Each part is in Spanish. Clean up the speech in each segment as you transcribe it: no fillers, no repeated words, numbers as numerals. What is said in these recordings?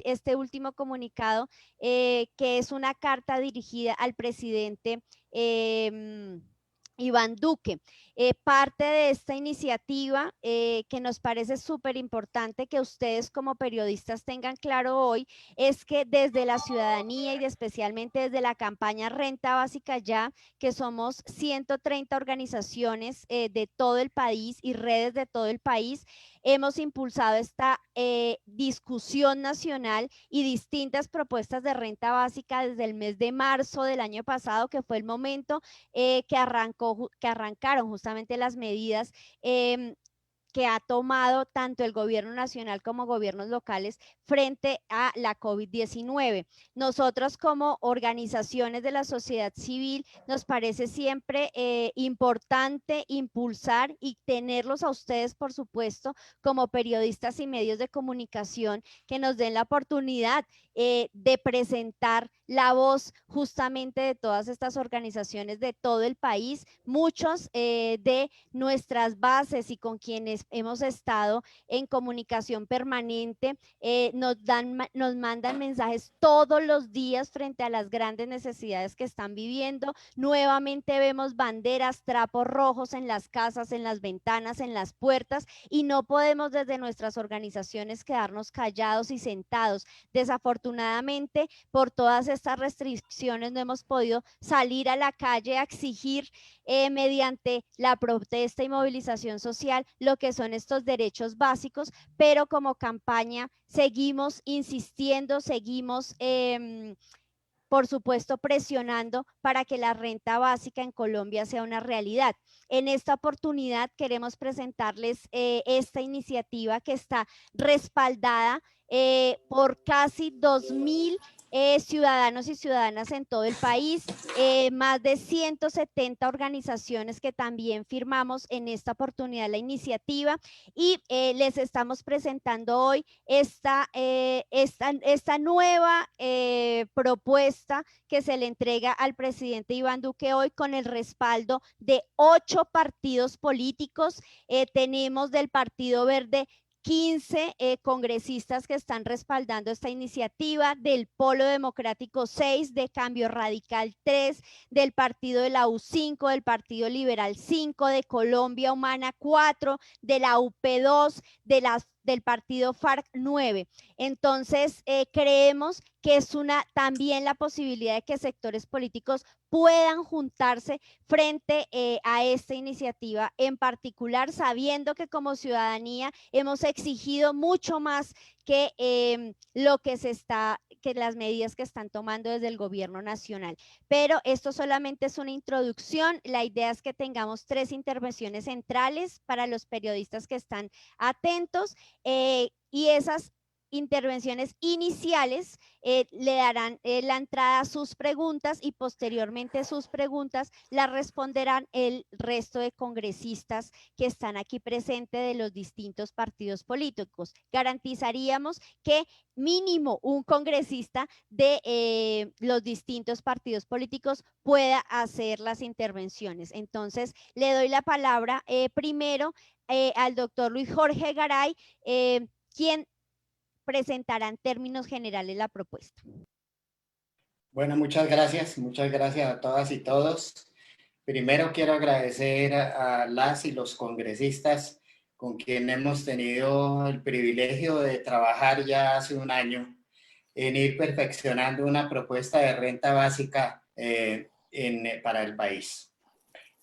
este último comunicado, que es una carta dirigida al presidente Iván Duque. Parte de esta iniciativa que nos parece súper importante que ustedes como periodistas tengan claro hoy es que desde la ciudadanía y especialmente desde la campaña Renta Básica Ya, que somos 130 organizaciones de todo el país y redes de todo el país, hemos impulsado esta discusión nacional y distintas propuestas de renta básica desde el mes de marzo del año pasado, que fue el momento que arrancaron justamente las medidas que ha tomado tanto el gobierno nacional como gobiernos locales frente a la COVID-19. Nosotros como organizaciones de la sociedad civil nos parece siempre importante impulsar y tenerlos a ustedes, por supuesto, como periodistas y medios de comunicación que nos den la oportunidad de presentar la voz justamente de todas estas organizaciones de todo el país. Muchos de nuestras bases y con quienes hemos estado en comunicación permanente nos mandan mensajes todos los días frente a las grandes necesidades que están viviendo. Nuevamente vemos banderas, trapos rojos en las casas, en las ventanas, en las puertas, y no podemos desde nuestras organizaciones quedarnos callados y sentados. Desafortunadamente, por todas estas restricciones no hemos podido salir a la calle a exigir mediante la protesta y movilización social lo que son estos derechos básicos, pero como campaña seguimos insistiendo, seguimos por supuesto, presionando para que la renta básica en Colombia sea una realidad. En esta oportunidad queremos presentarles esta iniciativa que está respaldada por casi 2.000 ciudadanos y ciudadanas en todo el país, más de 170 organizaciones que también firmamos en esta oportunidad la iniciativa, y les estamos presentando hoy esta nueva propuesta que se le entrega al presidente Iván Duque hoy con el respaldo de 8 partidos políticos. Tenemos del Partido Verde 15 congresistas que están respaldando esta iniciativa, del Polo Democrático 6, de Cambio Radical 3, del Partido de la U 5, del Partido Liberal 5, de Colombia Humana 4, de la UP 2, del Partido FARC 9. Entonces, creemos que es también la posibilidad de que sectores políticos puedan juntarse frente a esta iniciativa en particular, sabiendo que como ciudadanía hemos exigido mucho más que que las medidas que están tomando desde el gobierno nacional. Pero esto solamente es una introducción. La idea es que tengamos 3 intervenciones centrales para los periodistas que están atentos, y esas intervenciones iniciales le darán la entrada a sus preguntas, y posteriormente sus preguntas las responderán el resto de congresistas que están aquí presentes de los distintos partidos políticos. Garantizaríamos que mínimo un congresista de los distintos partidos políticos pueda hacer las intervenciones. Entonces, le doy la palabra primero al doctor Luis Jorge Garay, quien presentará en términos generales la propuesta. Bueno, muchas gracias a todas y todos. Primero quiero agradecer a las y los congresistas con quien hemos tenido el privilegio de trabajar ya hace un año en ir perfeccionando una propuesta de renta básica para el país.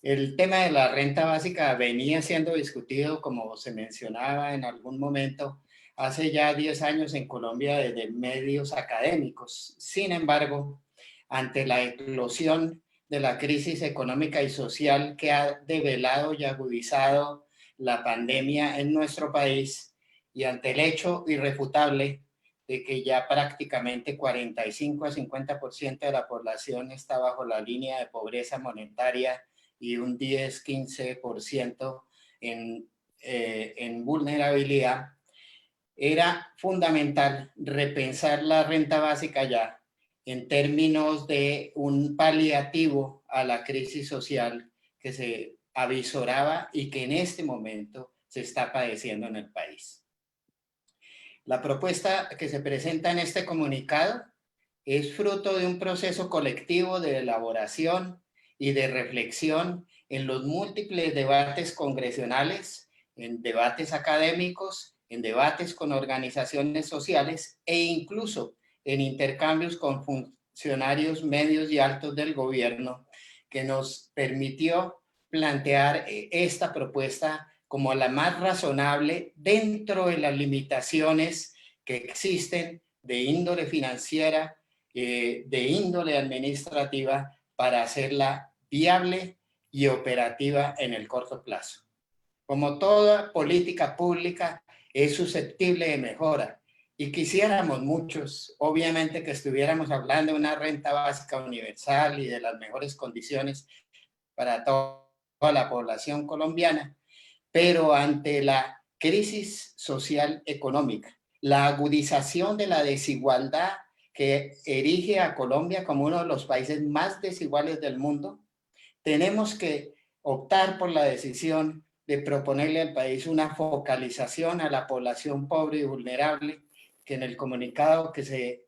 El tema de la renta básica venía siendo discutido, como se mencionaba en algún momento, hace ya 10 años en Colombia desde medios académicos. Sin embargo, ante la eclosión de la crisis económica y social que ha develado y agudizado la pandemia en nuestro país, y ante el hecho irrefutable de que ya prácticamente 45 a 50% de la población está bajo la línea de pobreza monetaria y un 10-15% en vulnerabilidad, era fundamental repensar la renta básica ya en términos de un paliativo a la crisis social que se avisoraba y que en este momento se está padeciendo en el país. La propuesta que se presenta en este comunicado es fruto de un proceso colectivo de elaboración y de reflexión en los múltiples debates congresionales, en debates académicos, en debates con organizaciones sociales e incluso en intercambios con funcionarios medios y altos del gobierno, que nos permitió plantear esta propuesta como la más razonable dentro de las limitaciones que existen de índole financiera, de índole administrativa, para hacerla viable y operativa en el corto plazo. Como toda política pública, es susceptible de mejora y quisiéramos muchos, obviamente, que estuviéramos hablando de una renta básica universal y de las mejores condiciones para toda la población colombiana, pero ante la crisis social económica, la agudización de la desigualdad que erige a Colombia como uno de los países más desiguales del mundo, tenemos que optar por la decisión de proponerle al país una focalización a la población pobre y vulnerable, que en el comunicado que se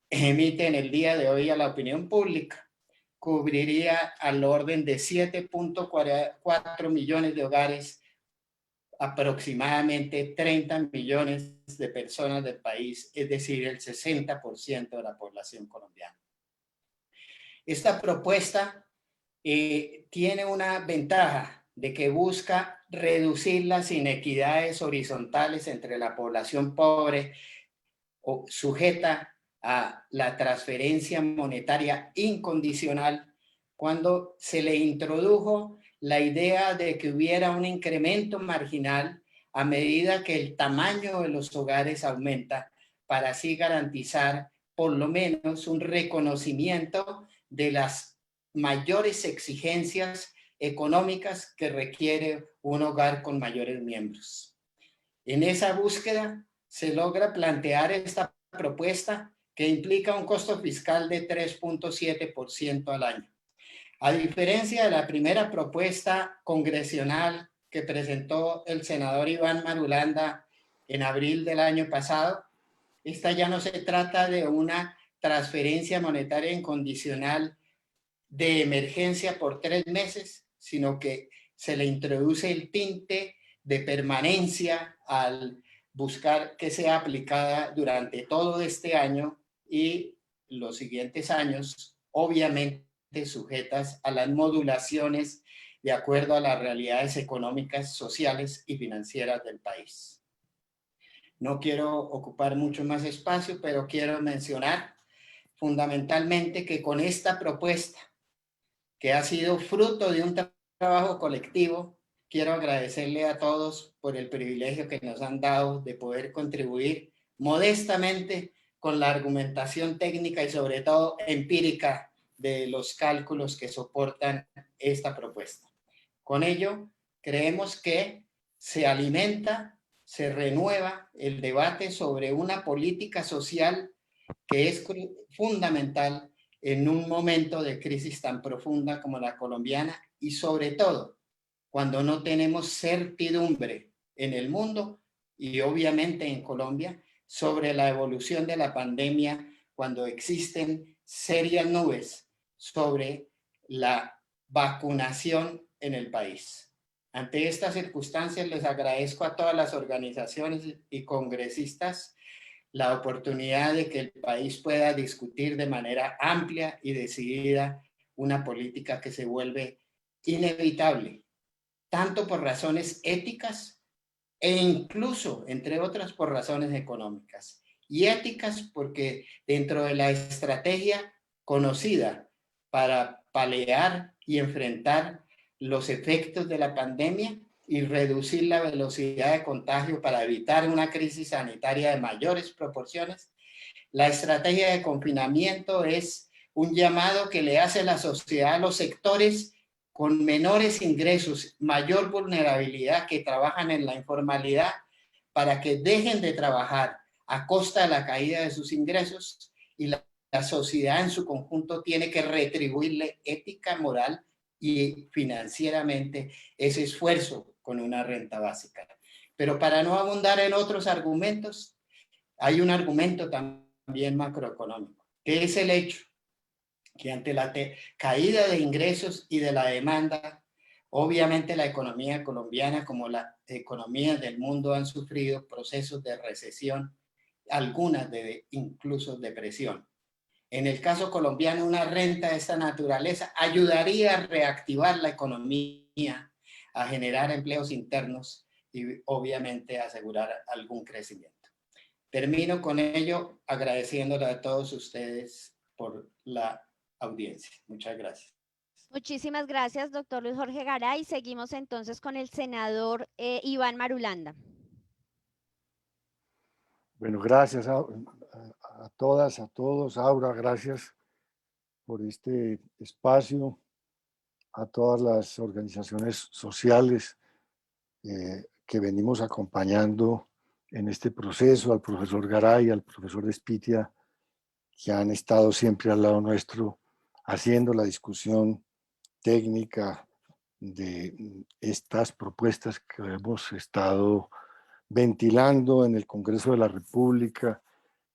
emite en el día de hoy a la opinión pública cubriría al orden de 7.4 millones de hogares, aproximadamente 30 millones de personas del país, es decir, el 60% de la población colombiana. Esta propuesta tiene una ventaja de que busca reducir las inequidades horizontales entre la población pobre o sujeta a la transferencia monetaria incondicional, cuando se le introdujo la idea de que hubiera un incremento marginal a medida que el tamaño de los hogares aumenta, para así garantizar por lo menos un reconocimiento de las mayores exigencias económicas que requiere un hogar con mayores miembros. En esa búsqueda se logra plantear esta propuesta, que implica un costo fiscal de 3.7% al año. A diferencia de la primera propuesta congresional que presentó el senador Iván Marulanda en abril del año pasado, esta ya no se trata de una transferencia monetaria incondicional de emergencia por 3 meses, sino que se le introduce el tinte de permanencia al buscar que sea aplicada durante todo este año y los siguientes años, obviamente sujetas a las modulaciones de acuerdo a las realidades económicas, sociales y financieras del país. No quiero ocupar mucho más espacio, pero quiero mencionar fundamentalmente que con esta propuesta, que ha sido fruto de un trabajo colectivo, quiero agradecerle a todos por el privilegio que nos han dado de poder contribuir modestamente con la argumentación técnica y sobre todo empírica de los cálculos que soportan esta propuesta. Con ello, creemos que se alimenta, se renueva el debate sobre una política social que es fundamental en un momento de crisis tan profunda como la colombiana, y sobre todo cuando no tenemos certidumbre en el mundo y obviamente en Colombia sobre la evolución de la pandemia, cuando existen serias nubes sobre la vacunación en el país. Ante estas circunstancias, les agradezco a todas las organizaciones y congresistas la oportunidad de que el país pueda discutir de manera amplia y decidida una política que se vuelve inevitable, tanto por razones éticas e incluso, entre otras, por razones económicas. Y éticas porque dentro de la estrategia conocida para paliar y enfrentar los efectos de la pandemia y reducir la velocidad de contagio para evitar una crisis sanitaria de mayores proporciones, la estrategia de confinamiento es un llamado que le hace la sociedad a los sectores con menores ingresos, mayor vulnerabilidad, que trabajan en la informalidad, para que dejen de trabajar a costa de la caída de sus ingresos, y la sociedad en su conjunto tiene que retribuirle ética, moral y financieramente ese esfuerzo con una renta básica. Pero para no abundar en otros argumentos, Hay un argumento también macroeconómico, que es el hecho que ante la caída de ingresos y de la demanda, obviamente la economía colombiana como la economía del mundo han sufrido procesos de recesión, algunas de incluso depresión. En el caso colombiano, una renta de esta naturaleza ayudaría a reactivar la economía, a generar empleos internos y obviamente a asegurar algún crecimiento. Termino con ello agradeciéndole a todos ustedes por la audiencia. Muchas gracias. Muchísimas gracias, doctor Luis Jorge Garay. Seguimos entonces con el senador Iván Marulanda. Bueno, gracias a todas, a todos. Aura, gracias por este espacio, a todas las organizaciones sociales que venimos acompañando en este proceso, al profesor Garay, al profesor Espitia, que han estado siempre al lado nuestro haciendo la discusión técnica de estas propuestas que hemos estado ventilando en el Congreso de la República,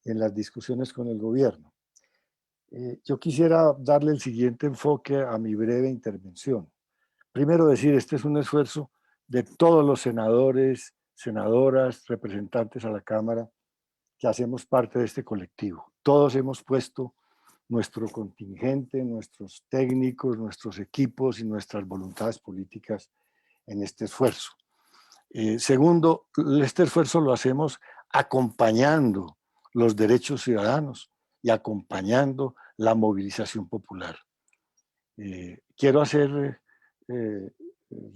en las discusiones con el gobierno. Yo quisiera darle el siguiente enfoque a mi breve intervención. Primero decir, este es un esfuerzo de todos los senadores, senadoras, representantes a la Cámara, que hacemos parte de este colectivo. Todos hemos puesto nuestro contingente, nuestros técnicos, nuestros equipos y nuestras voluntades políticas en este esfuerzo. Segundo, este esfuerzo lo hacemos acompañando los derechos ciudadanos y acompañando la movilización popular. Quiero hacer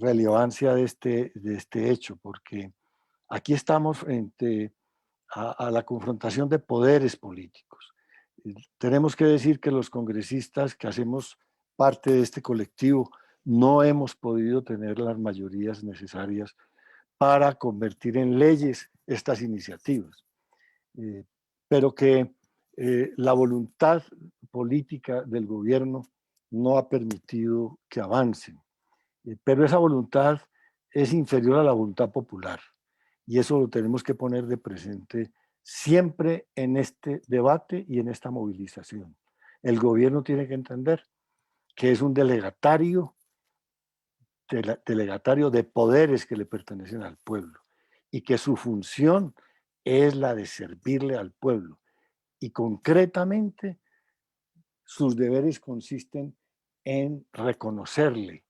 relevancia de este hecho, porque aquí estamos frente a la confrontación de poderes políticos. Tenemos que decir que los congresistas que hacemos parte de este colectivo no hemos podido tener las mayorías necesarias para convertir en leyes estas iniciativas, pero que la voluntad política del gobierno no ha permitido que avancen. Pero esa voluntad es inferior a la voluntad popular y eso lo tenemos que poner de presente siempre en este debate y en esta movilización. El gobierno tiene que entender que es un delegatario de poderes que le pertenecen al pueblo y que su función es la de servirle al pueblo. Y concretamente, sus deberes consisten en reconocerle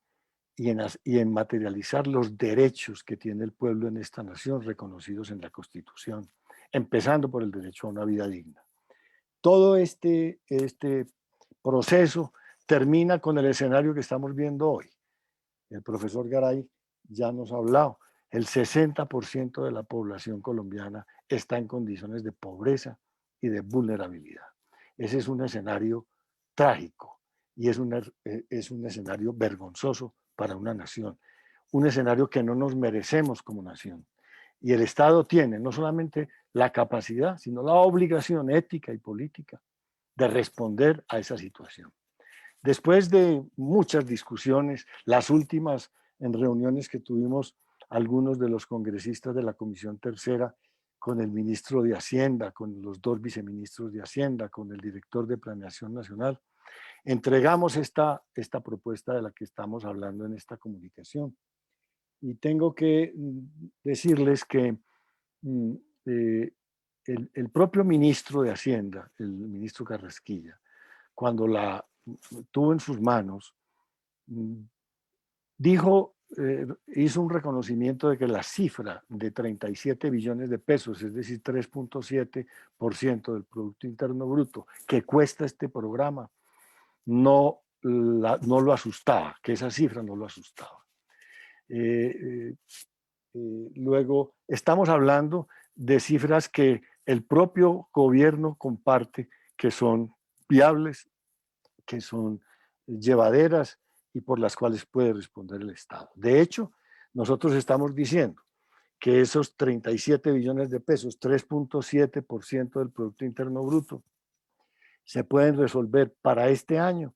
y en materializar los derechos que tiene el pueblo en esta nación reconocidos en la Constitución, empezando por el derecho a una vida digna. Todo este proceso termina con el escenario que estamos viendo hoy. El profesor Garay ya nos ha hablado. El 60% de la población colombiana está en condiciones de pobreza y de vulnerabilidad. Ese es un escenario trágico y es un escenario vergonzoso para una nación. Un escenario que no nos merecemos como nación. Y el Estado tiene no solamente la capacidad, sino la obligación ética y política de responder a esa situación. Después de muchas discusiones, las últimas en reuniones que tuvimos algunos de los congresistas de la Comisión Tercera con el ministro de Hacienda, con los dos viceministros de Hacienda, con el director de Planeación Nacional, entregamos esta propuesta de la que estamos hablando en esta comunicación. Y tengo que decirles que el propio ministro de Hacienda, el ministro Carrasquilla, cuando la tuvo en sus manos, dijo, hizo un reconocimiento de que la cifra de 37 billones de pesos, es decir, 3.7% del Producto Interno Bruto, que cuesta este programa, no lo asustaba, que esa cifra no lo asustaba. Luego, estamos hablando de cifras que el propio gobierno comparte, que son viables, que son llevaderas y por las cuales puede responder el Estado. De hecho, nosotros estamos diciendo que esos 37 billones de pesos, 3.7% del Producto Interno Bruto, se pueden resolver para este año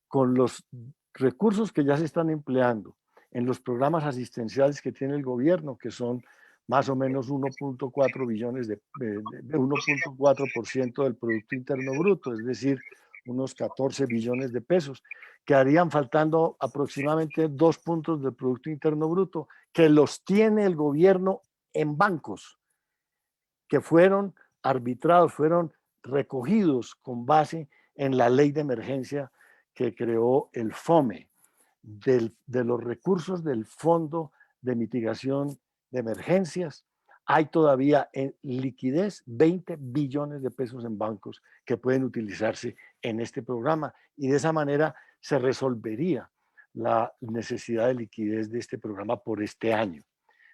con los recursos que ya se están empleando en los programas asistenciales que tiene el gobierno, que son más o menos 1.4 billones de 1.4% del Producto Interno Bruto, es decir, unos 14 billones de pesos. Quedarían faltando aproximadamente 2 puntos del Producto Interno Bruto, que los tiene el gobierno en bancos, que fueron arbitrados, fueron recogidos con base en la ley de emergencia que creó el FOME, de los recursos del Fondo de Mitigación de Emergencias. Hay todavía en liquidez 20 billones de pesos en bancos que pueden utilizarse en este programa y de esa manera se resolvería la necesidad de liquidez de este programa por este año.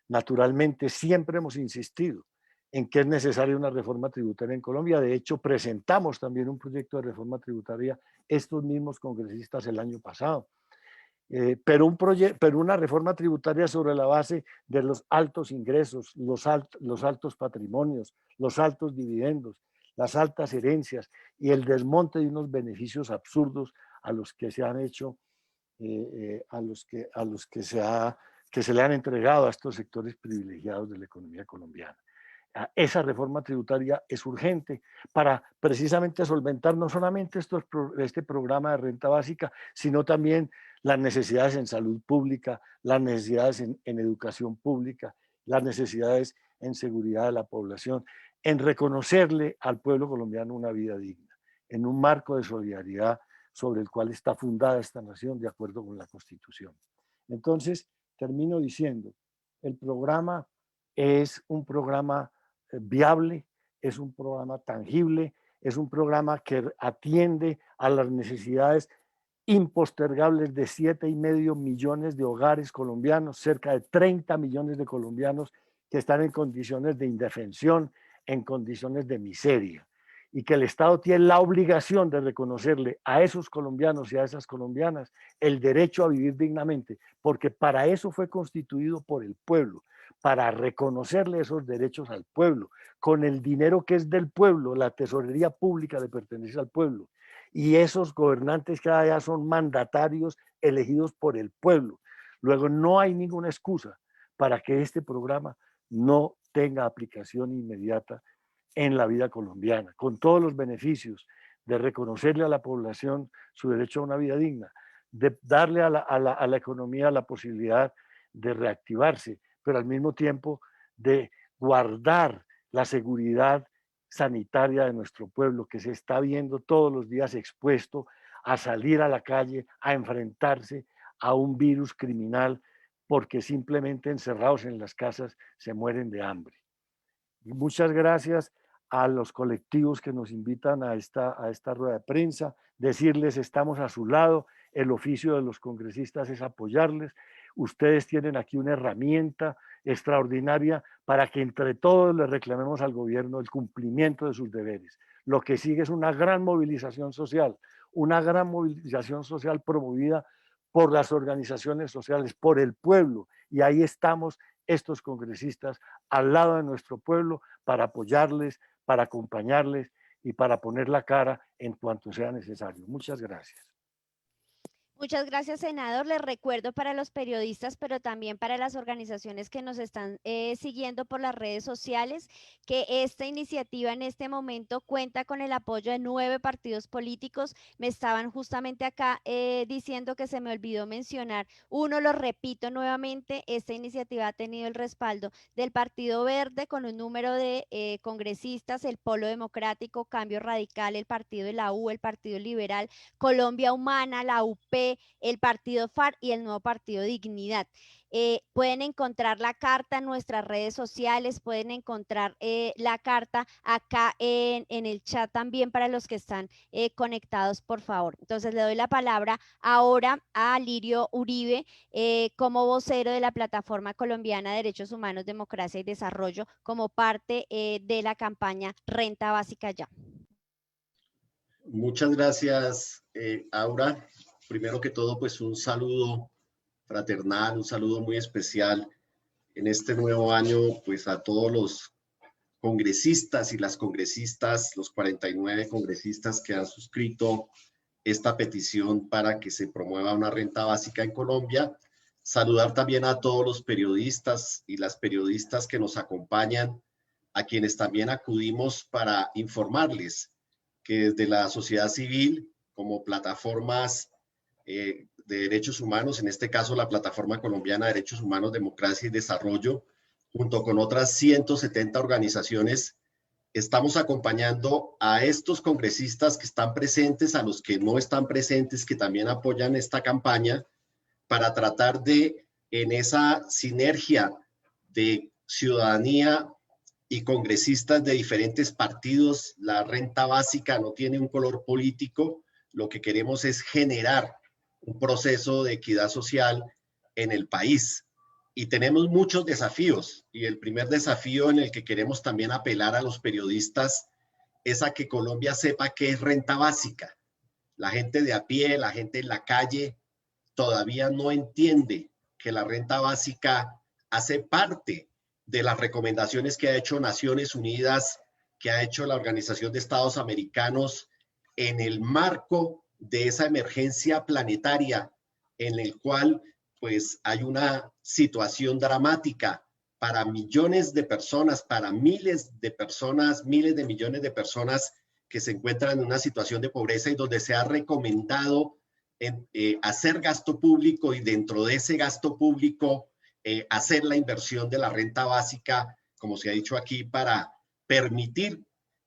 Naturalmente, siempre hemos insistido en que es necesaria una reforma tributaria en Colombia. De hecho, presentamos también un proyecto de reforma tributaria estos mismos congresistas el año pasado. Pero una reforma tributaria sobre la base de los altos ingresos, los altos patrimonios, los altos dividendos, las altas herencias y el desmonte de unos beneficios absurdos a los que se han hecho, que se le han entregado a estos sectores privilegiados de la economía colombiana. Esa reforma tributaria es urgente para precisamente solventar no solamente este programa de renta básica, sino también las necesidades en salud pública, las necesidades en educación pública, las necesidades en seguridad de la población, en reconocerle al pueblo colombiano una vida digna, en un marco de solidaridad sobre el cual está fundada esta nación de acuerdo con la Constitución. Entonces, termino diciendo, el programa es un programa viable, es un programa tangible, es un programa que atiende a las necesidades impostergables de 7,5 millones de hogares colombianos, cerca de 30 millones de colombianos que están en condiciones de indefensión, en condiciones de miseria, y que el Estado tiene la obligación de reconocerle a esos colombianos y a esas colombianas el derecho a vivir dignamente, porque para eso fue constituido por el pueblo, para reconocerle esos derechos al pueblo, con el dinero que es del pueblo, la tesorería pública le pertenece al pueblo, y esos gobernantes cada día son mandatarios elegidos por el pueblo. Luego no hay ninguna excusa para que este programa no tenga aplicación inmediata en la vida colombiana, con todos los beneficios de reconocerle a la población su derecho a una vida digna, de darle a la economía la posibilidad de reactivarse, pero al mismo tiempo de guardar la seguridad sanitaria de nuestro pueblo, que se está viendo todos los días expuesto a salir a la calle, a enfrentarse a un virus criminal, porque simplemente encerrados en las casas se mueren de hambre. Y muchas gracias a los colectivos que nos invitan a esta rueda de prensa, decirles estamos a su lado, el oficio de los congresistas es apoyarles, ustedes tienen aquí una herramienta extraordinaria para que entre todos le reclamemos al gobierno el cumplimiento de sus deberes. Lo que sigue es una gran movilización social promovida por las organizaciones sociales, por el pueblo, y ahí estamos estos congresistas al lado de nuestro pueblo para apoyarles, para acompañarles y para poner la cara en cuanto sea necesario. Muchas gracias. Muchas gracias, senador. Les recuerdo para los periodistas, pero también para las organizaciones que nos están siguiendo por las redes sociales, que esta iniciativa en este momento cuenta con el apoyo de 9 partidos políticos. Me estaban justamente acá diciendo que se me olvidó mencionar uno, lo repito nuevamente, esta iniciativa ha tenido el respaldo del Partido Verde con un número de congresistas, el Polo Democrático, Cambio Radical, el Partido de la U, el Partido Liberal, Colombia Humana, la UP, el Partido FARC y el nuevo Partido Dignidad. Pueden encontrar la carta en nuestras redes sociales, pueden encontrar la carta acá en el chat también para los que están conectados, por favor. Entonces le doy la palabra ahora a Lirio Uribe como vocero de la Plataforma Colombiana de Derechos Humanos, Democracia y Desarrollo como parte de la campaña Renta Básica Ya. Muchas gracias, Aura. Primero que todo, pues un saludo fraternal, un saludo muy especial en este nuevo año, pues a todos los congresistas y las congresistas, los 49 congresistas que han suscrito esta petición para que se promueva una renta básica en Colombia. Saludar también a todos los periodistas y las periodistas que nos acompañan, a quienes también acudimos para informarles que desde la sociedad civil, como plataformas de derechos humanos, en este caso la Plataforma Colombiana de Derechos Humanos, Democracia y Desarrollo, junto con otras 170 organizaciones, estamos acompañando a estos congresistas que están presentes, a los que no están presentes, que también apoyan esta campaña, para tratar de, en esa sinergia de ciudadanía y congresistas de diferentes partidos, la renta básica no tiene un color político, lo que queremos es generar un proceso de equidad social en el país. Y tenemos muchos desafíos, y el primer desafío en el que queremos también apelar a los periodistas es a que Colombia sepa qué es renta básica. La gente de a pie, la gente en la calle, todavía no entiende que la renta básica hace parte de las recomendaciones que ha hecho Naciones Unidas, que ha hecho la Organización de Estados Americanos en el marco de esa emergencia planetaria en el cual pues hay una situación dramática para millones de personas, para miles de personas, miles de millones de personas que se encuentran en una situación de pobreza y donde se ha recomendado hacer gasto público y dentro de ese gasto público hacer la inversión de la renta básica, como se ha dicho aquí, para permitir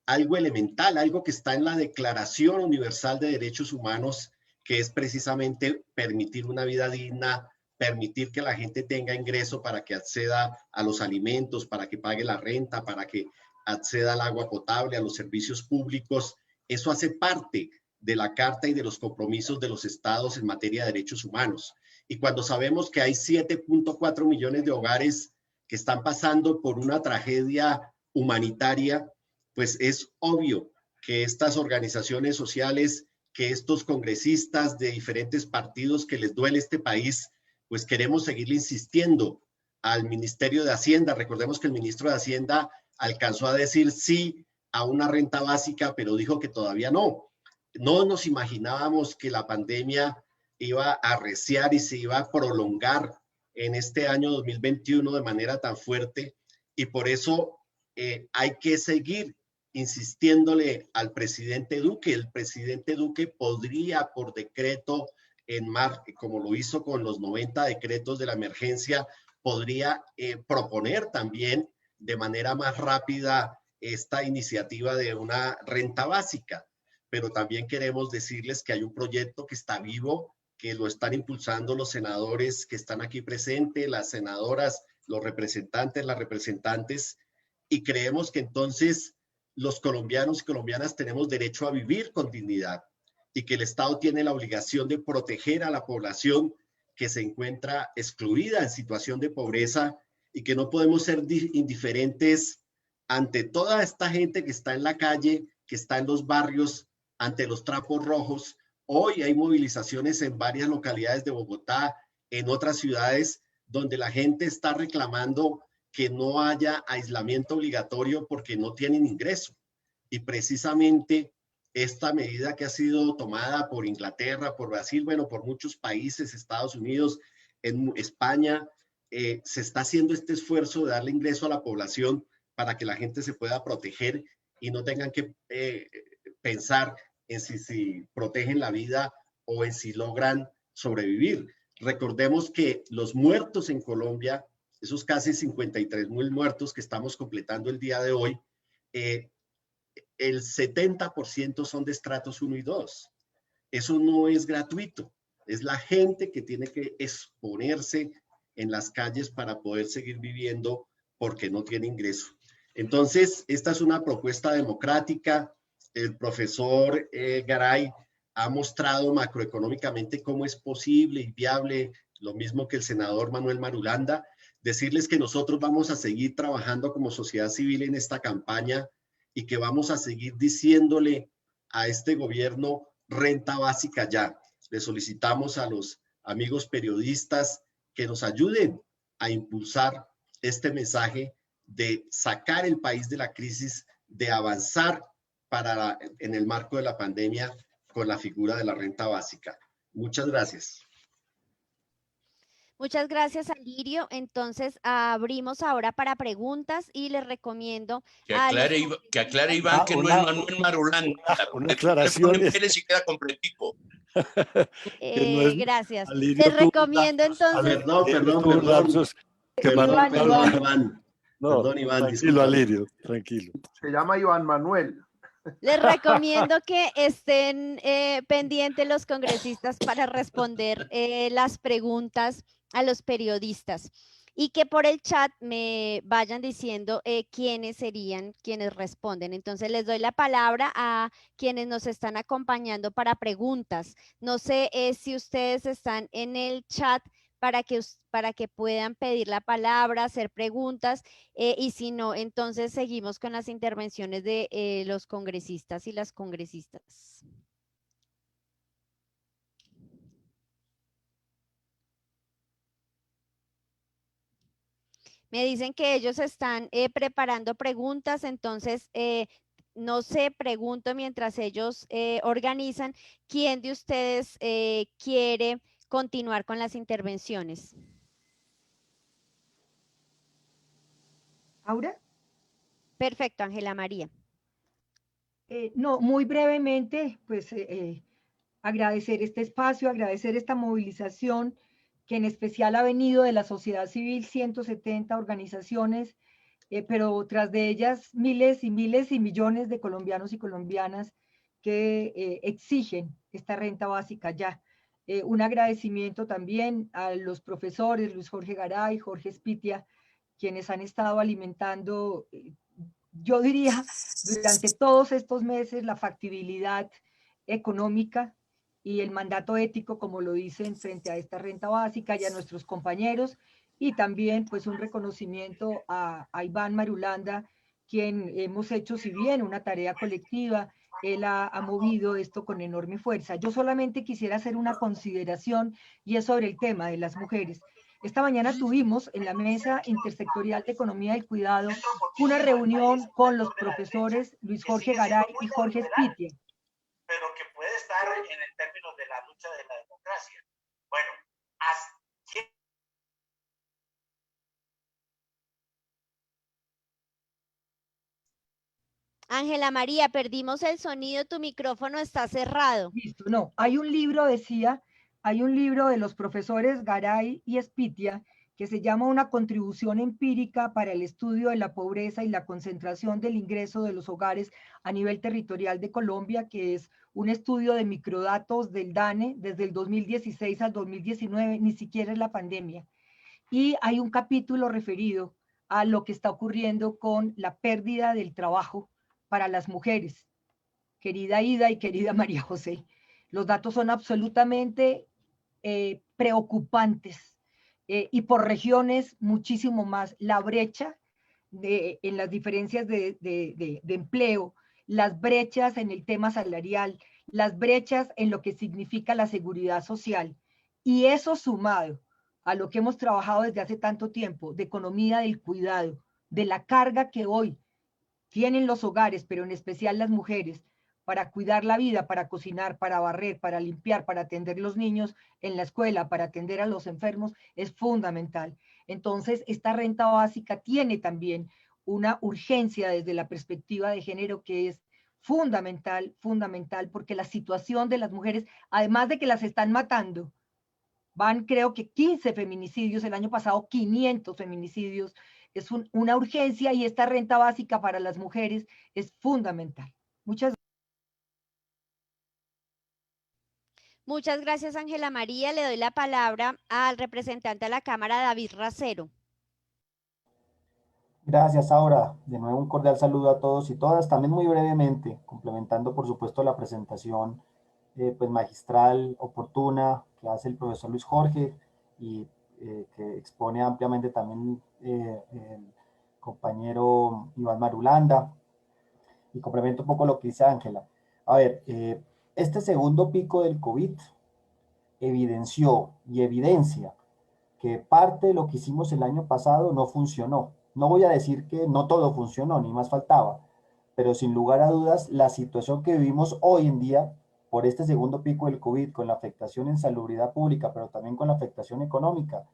algo elemental, algo que está en la Declaración Universal de Derechos Humanos, que es precisamente permitir una vida digna, permitir que la gente tenga ingreso para que acceda a los alimentos, para que pague la renta, para que acceda al agua potable, a los servicios públicos. Eso hace parte de la Carta y de los compromisos de los estados en materia de derechos humanos. Y cuando sabemos que hay 7.4 millones de hogares que están pasando por una tragedia humanitaria, pues es obvio que estas organizaciones sociales, que estos congresistas de diferentes partidos que les duele este país, pues queremos seguirle insistiendo al Ministerio de Hacienda. Recordemos que el ministro de Hacienda alcanzó a decir sí a una renta básica, pero dijo que todavía no. No nos imaginábamos que la pandemia iba a arreciar y se iba a prolongar en este año 2021 de manera tan fuerte, y por eso hay que seguir insistiéndole al presidente Duque. El presidente Duque podría por decreto, como lo hizo con los 90 decretos de la emergencia, podría proponer también de manera más rápida esta iniciativa de una renta básica. Pero también queremos decirles que hay un proyecto que está vivo, que lo están impulsando los senadores que están aquí presentes, las senadoras, los representantes, las representantes, y creemos que entonces los colombianos y colombianas tenemos derecho a vivir con dignidad y que el Estado tiene la obligación de proteger a la población que se encuentra excluida en situación de pobreza y que no podemos ser indiferentes ante toda esta gente que está en la calle, que está en los barrios, ante los trapos rojos. Hoy hay movilizaciones en varias localidades de Bogotá, en otras ciudades, donde la gente está reclamando que no haya aislamiento obligatorio porque no tienen ingreso. Y precisamente esta medida que ha sido tomada por Inglaterra, por Brasil, bueno, por muchos países, Estados Unidos, en España, se está haciendo este esfuerzo de darle ingreso a la población para que la gente se pueda proteger y no tengan que pensar en si protegen la vida o en si logran sobrevivir. Recordemos que los muertos en Colombia, esos casi 53.000 muertos que estamos completando el día de hoy, el 70% son de estratos 1 y 2. Eso no es gratuito. Es la gente que tiene que exponerse en las calles para poder seguir viviendo porque no tiene ingreso. Entonces, esta es una propuesta democrática. El profesor Garay ha mostrado macroeconómicamente cómo es posible y viable, lo mismo que el senador Manuel Marulanda. Decirles que nosotros vamos a seguir trabajando como sociedad civil en esta campaña y que vamos a seguir diciéndole a este gobierno renta básica ya. Le solicitamos a los amigos periodistas que nos ayuden a impulsar este mensaje de sacar el país de la crisis, de avanzar en el marco de la pandemia con la figura de la renta básica. Muchas gracias. Muchas gracias, Alirio. Entonces, abrimos ahora para preguntas y les recomiendo a los Que aclare congresistas. Iván que no es Manuel Marulanda. Una aclaración es Pérez y queda completico. que no es Gracias. Alirio Les recomiendo entonces, tuvo un lapsus que Iván, Manuel, Iván. no, Perdón, Iván, tranquilo, disculpa. Alirio, tranquilo. Se llama Iván Manuel. les recomiendo que estén pendientes los congresistas para responder las preguntas a los periodistas y que por el chat me vayan diciendo quiénes serían quienes responden. Entonces les doy la palabra a quienes nos están acompañando para preguntas. No sé si ustedes están en el chat para que puedan pedir la palabra, hacer preguntas. Y si no, entonces seguimos con las intervenciones de los congresistas y las congresistas. Me dicen que ellos están preparando preguntas, entonces no sé, pregunto mientras ellos organizan, ¿quién de ustedes quiere continuar con las intervenciones? ¿Aura? Perfecto, Ángela María. No, muy brevemente, pues agradecer este espacio, agradecer esta movilización que en especial ha venido de la sociedad civil, 170 organizaciones, pero tras de ellas miles y miles y millones de colombianos y colombianas que exigen esta renta básica ya. Un agradecimiento también a los profesores Luis Jorge Garay, Jorge Spitia, quienes han estado alimentando, yo diría, durante todos estos meses la factibilidad económica y el mandato ético, como lo dicen, frente a esta renta básica y a nuestros compañeros, y también pues un reconocimiento a Iván Marulanda, quien hemos hecho, si bien una tarea colectiva, él ha movido esto con enorme fuerza. Yo solamente quisiera hacer una consideración y es sobre el tema de las mujeres. Esta mañana tuvimos en la Mesa Intersectorial de Economía del Cuidado una reunión con los profesores Luis Jorge Garay y Jorge Spitia. Pero que puede estar en el término de la lucha de la democracia. Bueno, Ángela María, perdimos el sonido, tu micrófono está cerrado. Listo, no, hay un libro, decía, hay un libro de los profesores Garay y Spitia que se llama Una contribución empírica para el estudio de la pobreza y la concentración del ingreso de los hogares a nivel territorial de Colombia, que es un estudio de microdatos del DANE desde el 2016 al 2019, ni siquiera es la pandemia. Y hay un capítulo referido a lo que está ocurriendo con la pérdida del trabajo para las mujeres. Querida Ida y querida María José, los datos son absolutamente preocupantes y por regiones muchísimo más. La brecha en las diferencias de empleo, las brechas en el tema salarial, las brechas en lo que significa la seguridad social. Y eso sumado a lo que hemos trabajado desde hace tanto tiempo, de economía del cuidado, de la carga que hoy tienen los hogares, pero en especial las mujeres, para cuidar la vida, para cocinar, para barrer, para limpiar, para atender los niños en la escuela, para atender a los enfermos, es fundamental. Entonces, esta renta básica tiene también una urgencia desde la perspectiva de género que es fundamental, fundamental, porque la situación de las mujeres, además de que las están matando, van creo que 15 feminicidios, el año pasado 500 feminicidios, es una urgencia y esta renta básica para las mujeres es fundamental. Muchas gracias. Muchas gracias, Ángela María. Le doy la palabra al representante de la Cámara, David Racero. Gracias, Aura. De nuevo un cordial saludo a todos y todas. También muy brevemente, complementando por supuesto la presentación pues magistral, oportuna, que hace el profesor Luis Jorge y que expone ampliamente también el compañero Iván Marulanda. Y complemento un poco lo que dice Ángela. A ver, este segundo pico del COVID evidenció y evidencia que parte de lo que hicimos el año pasado no funcionó. No voy a decir que no todo funcionó, ni más faltaba, pero sin lugar a dudas, la situación que vivimos hoy en día, por este segundo pico del COVID, con la afectación en salubridad pública, pero también con la afectación económica,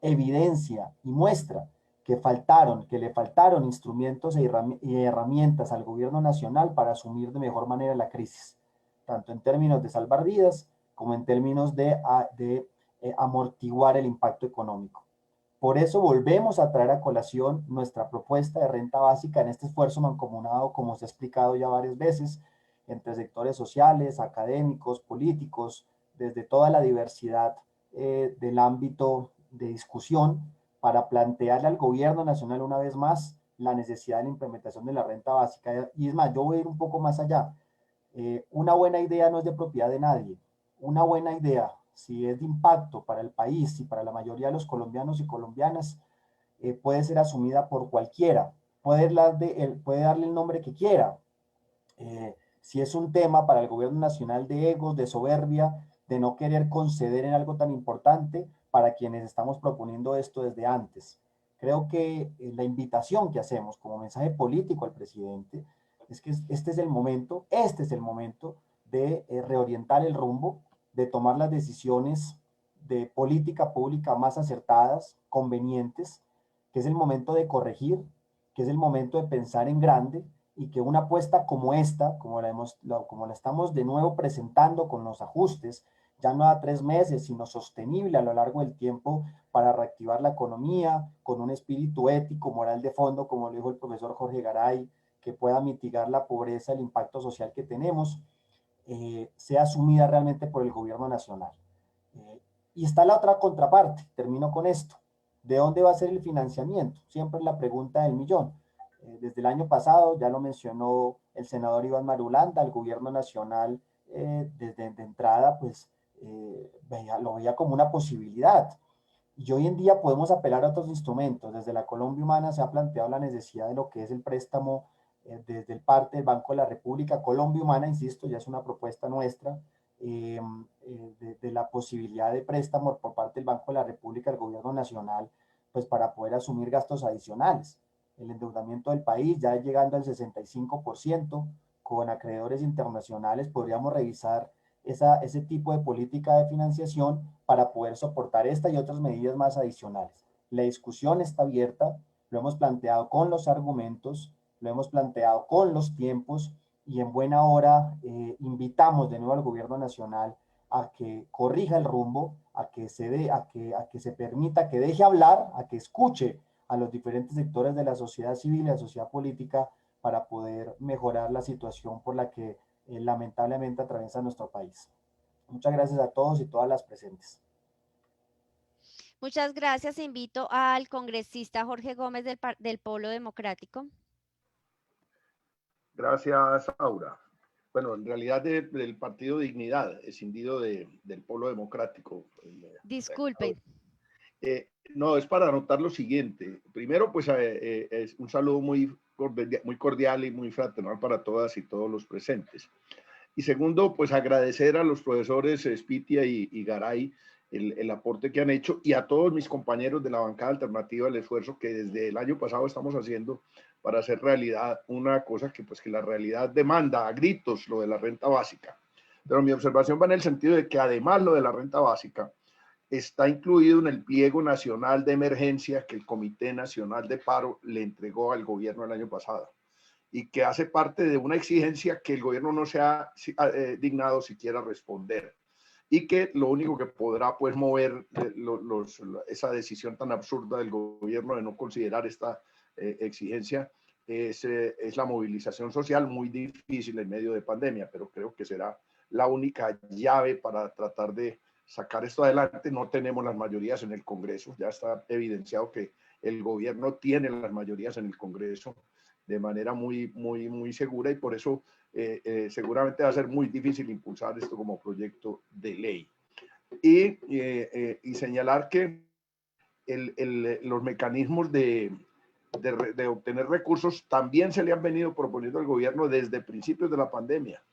evidencia y muestra que le faltaron instrumentos y herramientas al gobierno nacional para asumir de mejor manera la crisis, tanto en términos de salvar vidas como en términos de amortiguar el impacto económico. Por eso volvemos a traer a colación nuestra propuesta de renta básica en este esfuerzo mancomunado, como se ha explicado ya varias veces, entre sectores sociales, académicos, políticos, desde toda la diversidad del ámbito de discusión, para plantearle al gobierno nacional una vez más la necesidad de la implementación de la renta básica. Y es más, yo voy a ir un poco más allá. Una buena idea no es de propiedad de nadie. Una buena idea, si es de impacto para el país y para la mayoría de los colombianos y colombianas, puede ser asumida por cualquiera. Puede darle el nombre que quiera. Si es un tema para el gobierno nacional de egos, de soberbia, de no querer conceder en algo tan importante para quienes estamos proponiendo esto desde antes. Creo que la invitación que hacemos como mensaje político al presidente es que este es el momento de reorientar el rumbo, de tomar las decisiones de política pública más acertadas, convenientes, que es el momento de corregir, que es el momento de pensar en grande, y que una apuesta como esta, como la estamos de nuevo presentando con los ajustes, ya no a 3 meses, sino sostenible a lo largo del tiempo para reactivar la economía con un espíritu ético, moral de fondo, como lo dijo el profesor Jorge Garay, que pueda mitigar la pobreza, el impacto social que tenemos, sea asumida realmente por el gobierno nacional. Y está la otra contraparte, termino con esto. ¿De dónde va a ser el financiamiento? Siempre es la pregunta del millón. Desde el año pasado, ya lo mencionó el senador Iván Marulanda, el gobierno nacional desde de entrada pues lo veía como una posibilidad. Y hoy en día podemos apelar a otros instrumentos. Desde la Colombia Humana se ha planteado la necesidad de lo que es el préstamo desde el parte del Banco de la República. Colombia Humana, insisto, ya es una propuesta nuestra de la posibilidad de préstamo por parte del Banco de la República al gobierno nacional, pues para poder asumir gastos adicionales. El endeudamiento del país ya llegando al 65%, con acreedores internacionales podríamos revisar ese tipo de política de financiación para poder soportar esta y otras medidas más adicionales. La discusión está abierta, lo hemos planteado con los argumentos, lo hemos planteado con los tiempos, y en buena hora invitamos de nuevo al gobierno nacional a que corrija el rumbo, a que se permita, que deje hablar, a que escuche a los diferentes sectores de la sociedad civil y la sociedad política para poder mejorar la situación por la que lamentablemente atraviesa nuestro país. Muchas gracias a todos y todas las presentes. Muchas gracias. Invito al congresista Jorge Gómez del Polo Democrático. Gracias, Aura. Bueno, en realidad del Partido Dignidad, escindido del Polo Democrático. Disculpen. No, es para anotar lo siguiente. Primero, pues es un saludo muy cordial y muy fraternal para todas y todos los presentes. Y segundo, pues agradecer a los profesores Spitia y Garay el aporte que han hecho, y a todos mis compañeros de la bancada alternativa el esfuerzo que desde el año pasado estamos haciendo para hacer realidad una cosa que pues que la realidad demanda a gritos, lo de la renta básica. Pero mi observación va en el sentido de que además lo de la renta básica está incluido en el pliego nacional de emergencia que el Comité Nacional de Paro le entregó al gobierno el año pasado, y que hace parte de una exigencia que el gobierno no se ha dignado siquiera responder, y que lo único que podrá pues mover esa decisión tan absurda del gobierno de no considerar esta exigencia es la movilización social, muy difícil en medio de pandemia, pero creo que será la única llave para tratar de sacar esto adelante. No tenemos las mayorías en el Congreso, ya está evidenciado que el gobierno tiene las mayorías en el Congreso de manera muy segura, y por eso seguramente va a ser muy difícil impulsar esto como proyecto de ley. Y señalar que los mecanismos de obtener recursos también se le han venido proponiendo al gobierno desde principios de la pandemia.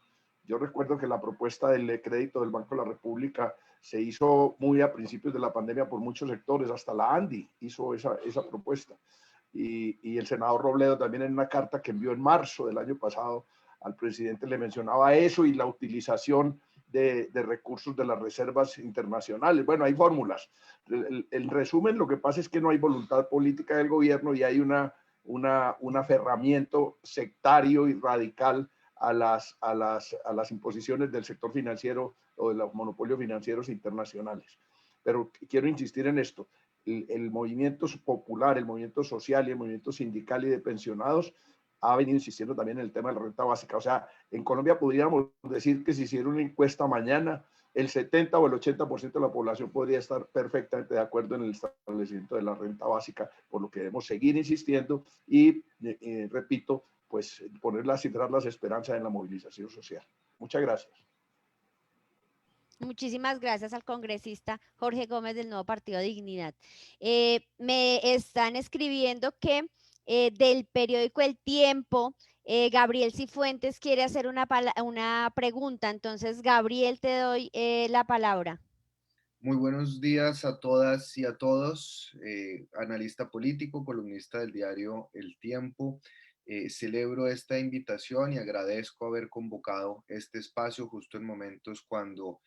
Yo recuerdo que la propuesta del crédito del Banco de la República se hizo muy a principios de la pandemia por muchos sectores, hasta la ANDI hizo esa propuesta. Y el senador Robledo también, en una carta que envió en marzo del año pasado al presidente, le mencionaba eso y la utilización de recursos de las reservas internacionales. Bueno, hay fórmulas. En resumen, lo que pasa es que no hay voluntad política del gobierno y hay un aferramiento sectario y radical a las imposiciones del sector financiero o de los monopolios financieros internacionales. Pero quiero insistir en esto. El movimiento popular, el movimiento social y el movimiento sindical y de pensionados ha venido insistiendo también en el tema de la renta básica. O sea, en Colombia podríamos decir que si hiciera una encuesta mañana, el 70 o el 80% de la población podría estar perfectamente de acuerdo en el establecimiento de la renta básica, por lo que debemos seguir insistiendo y, repito, pues centrar las esperanzas en la movilización social. Muchas gracias. Muchísimas gracias al congresista Jorge Gómez del Nuevo Partido Dignidad. Me están escribiendo que del periódico El Tiempo, Gabriel Cifuentes quiere hacer una pregunta. Entonces, Gabriel, te doy la palabra. Muy buenos días a todas y a todos. Analista político, columnista del diario El Tiempo. Celebro esta invitación y agradezco haber convocado este espacio justo en momentos cuando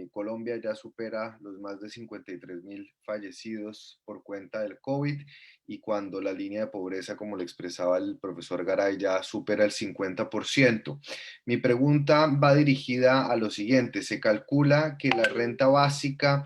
Colombia ya supera los más de 53.000 fallecidos por cuenta del COVID y cuando la línea de pobreza, como le expresaba el profesor Garay, ya supera el 50%. Mi pregunta va dirigida a lo siguiente. Se calcula que la renta básica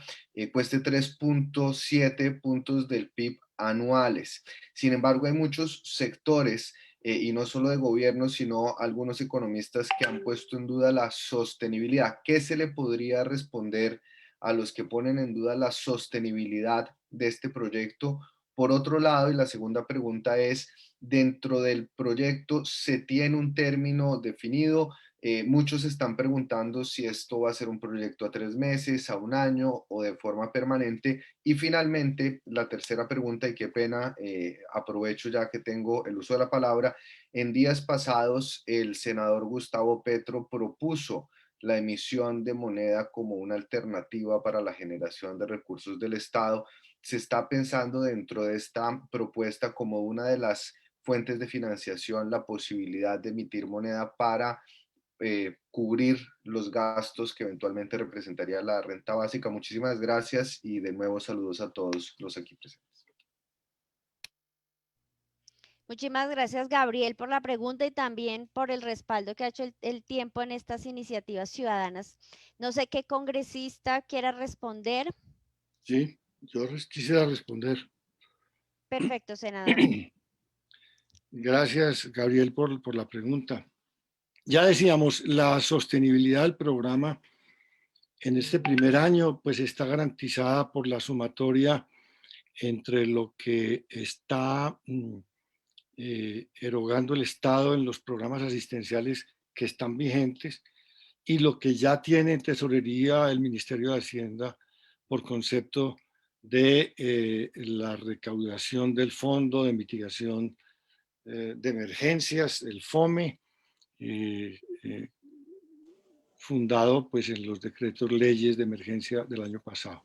cueste 3.7 puntos del PIB anuales. Sin embargo, hay muchos sectores y no solo de gobierno, sino algunos economistas que han puesto en duda la sostenibilidad. ¿Qué se le podría responder a los que ponen en duda la sostenibilidad de este proyecto? Por otro lado, y la segunda pregunta es, dentro del proyecto se tiene un término definido. Muchos están preguntando si esto va a ser un proyecto a 3 meses, a 1 año o de forma permanente. Y finalmente, la tercera pregunta, y qué pena, aprovecho ya que tengo el uso de la palabra. En días pasados, el senador Gustavo Petro propuso la emisión de moneda como una alternativa para la generación de recursos del Estado. Se está pensando dentro de esta propuesta como una de las fuentes de financiación la posibilidad de emitir moneda para cubrir los gastos que eventualmente representaría la renta básica. Muchísimas gracias y de nuevo saludos a todos los aquí presentes. Muchísimas gracias, Gabriel, por la pregunta y también por el respaldo que ha hecho el Tiempo en estas iniciativas ciudadanas. No sé qué congresista quiera responder. Sí, yo quisiera responder. Perfecto, senador. Gracias, Gabriel, por la pregunta. Ya decíamos, la sostenibilidad del programa en este primer año pues está garantizada por la sumatoria entre lo que está erogando el Estado en los programas asistenciales que están vigentes y lo que ya tiene en tesorería el Ministerio de Hacienda por concepto de la recaudación del Fondo de Mitigación de Emergencias, el FOME, fundado pues en los decretos leyes de emergencia del año pasado.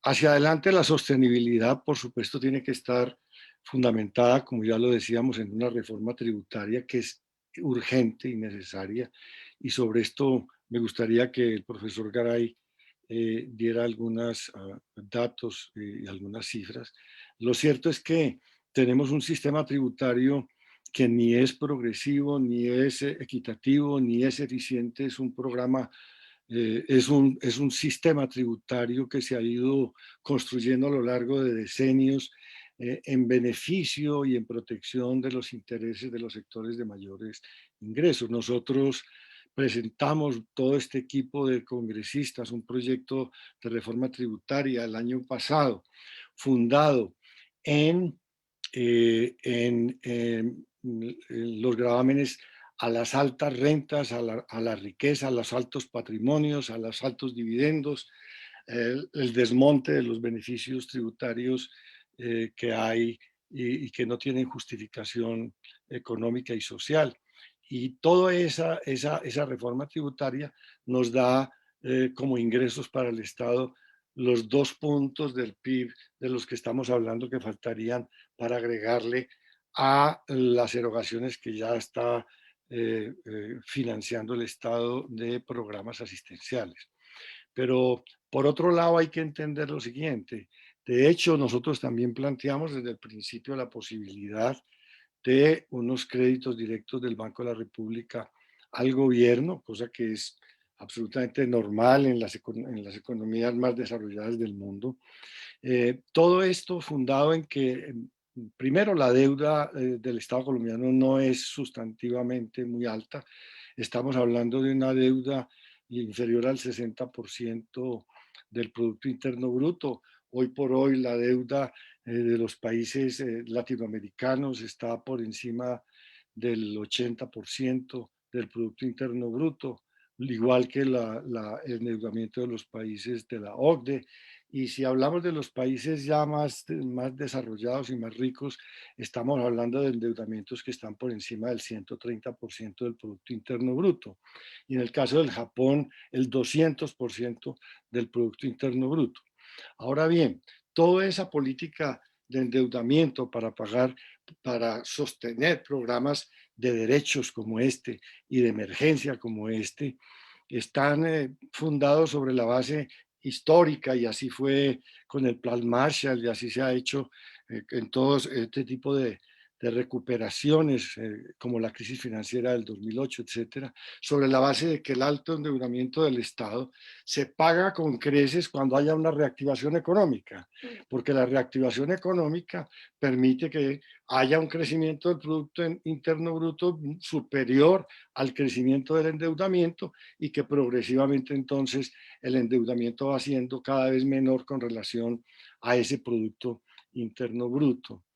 Hacia adelante la sostenibilidad, por supuesto, tiene que estar fundamentada, como ya lo decíamos, en una reforma tributaria que es urgente y necesaria. Y sobre esto me gustaría que el profesor Garay diera algunos datos y algunas cifras. Lo cierto es que tenemos un sistema tributario que ni es progresivo, ni es equitativo, ni es eficiente, es un programa, es un sistema tributario que se ha ido construyendo a lo largo de decenios en beneficio y en protección de los intereses de los sectores de mayores ingresos. Nosotros presentamos todo este equipo de congresistas un proyecto de reforma tributaria el año pasado, fundado en los gravámenes a las altas rentas, a la riqueza, a los altos patrimonios, a los altos dividendos, el desmonte de los beneficios tributarios que hay y que no tienen justificación económica y social. Y toda esa reforma tributaria nos da como ingresos para el Estado los 2 puntos del PIB de los que estamos hablando que faltarían para agregarle a las erogaciones que ya está financiando el Estado de programas asistenciales. Pero por otro lado hay que entender lo siguiente. De hecho, nosotros también planteamos desde el principio la posibilidad de unos créditos directos del Banco de la República al gobierno, cosa que es absolutamente normal en las economías más desarrolladas del mundo. Todo esto fundado en que, primero, la deuda del Estado colombiano no es sustantivamente muy alta. Estamos hablando de una deuda inferior al 60% del Producto Interno Bruto. Hoy por hoy la deuda de los países latinoamericanos está por encima del 80% del Producto Interno Bruto, igual que el endeudamiento de los países de la OCDE. Y si hablamos de los países ya más desarrollados y más ricos, estamos hablando de endeudamientos que están por encima del 130% del Producto Interno Bruto. Y en el caso del Japón, el 200% del Producto Interno Bruto. Ahora bien, toda esa política de endeudamiento para sostener programas de derechos como este y de emergencia como este, están fundados sobre la base histórica, y así fue con el Plan Marshall, y así se ha hecho en todos este tipo de recuperaciones, como la crisis financiera del 2008, etcétera, sobre la base de que el alto endeudamiento del Estado se paga con creces cuando haya una reactivación económica, porque la reactivación económica permite que haya un crecimiento del Producto Interno Bruto superior al crecimiento del endeudamiento, y que progresivamente entonces el endeudamiento va siendo cada vez menor con relación a ese Producto Interno Bruto.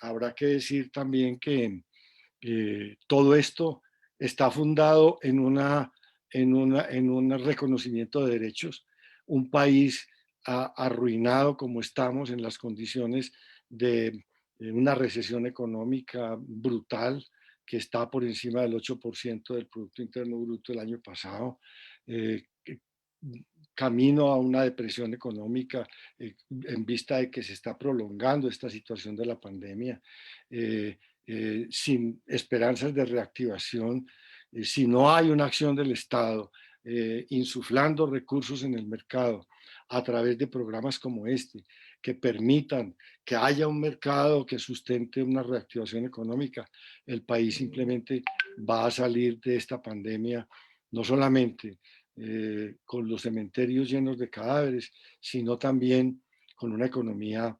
Habrá que decir también que todo esto está fundado en un reconocimiento de derechos. Un país arruinado como estamos, en las condiciones de una recesión económica brutal que está por encima del 8% del Producto Interno Bruto el año pasado, camino a una depresión económica en vista de que se está prolongando esta situación de la pandemia, sin esperanzas de reactivación, si no hay una acción del Estado insuflando recursos en el mercado a través de programas como este, que permitan que haya un mercado que sustente una reactivación económica, el país simplemente va a salir de esta pandemia no solamente con los cementerios llenos de cadáveres, sino también con una economía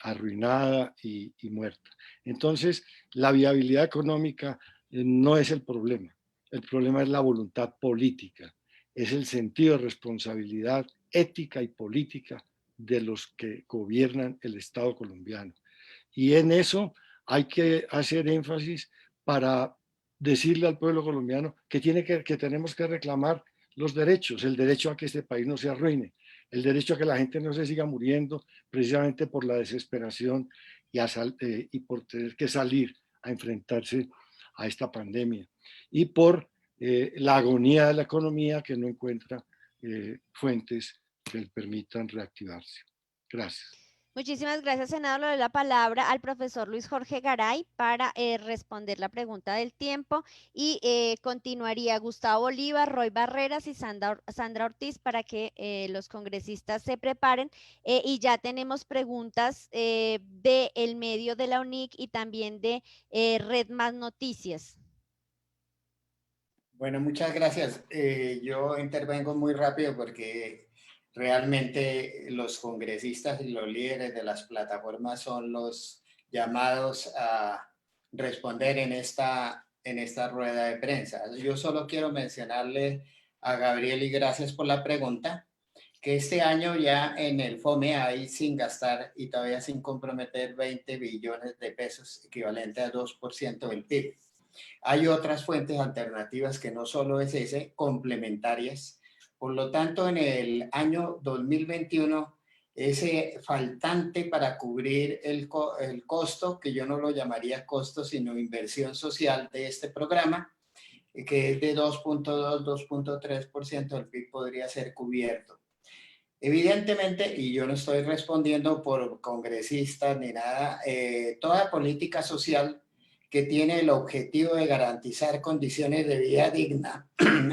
arruinada y muerta. Entonces, la viabilidad económica no es el problema es la voluntad política, es el sentido de responsabilidad ética y política de los que gobiernan el Estado colombiano. Y en eso hay que hacer énfasis para decirle al pueblo colombiano que tenemos que reclamar los derechos, el derecho a que este país no se arruine, el derecho a que la gente no se siga muriendo precisamente por la desesperación y por tener que salir a enfrentarse a esta pandemia, y por la agonía de la economía que no encuentra fuentes que le permitan reactivarse. Gracias. Muchísimas gracias, senador. Le doy la palabra al profesor Luis Jorge Garay para responder la pregunta del tiempo, y continuaría Gustavo Bolívar, Roy Barreras y Sandra Ortiz para que los congresistas se preparen, y ya tenemos preguntas del medio de la UNIC y también de Red Más Noticias. Bueno, muchas gracias. Yo intervengo muy rápido porque realmente los congresistas y los líderes de las plataformas son los llamados a responder en esta rueda de prensa. Yo solo quiero mencionarle a Gabriel, y gracias por la pregunta, que este año ya en el FOME hay, sin gastar y todavía sin comprometer, 20 billones de pesos, equivalente a 2% del PIB. Hay otras fuentes alternativas que no solo es ese, complementarias. Por lo tanto, en el año 2021, ese faltante para cubrir el costo, que yo no lo llamaría costo, sino inversión social de este programa, que es de 2.2, 2.3% del PIB, podría ser cubierto. Evidentemente, y yo no estoy respondiendo por congresistas ni nada, toda política social que tiene el objetivo de garantizar condiciones de vida digna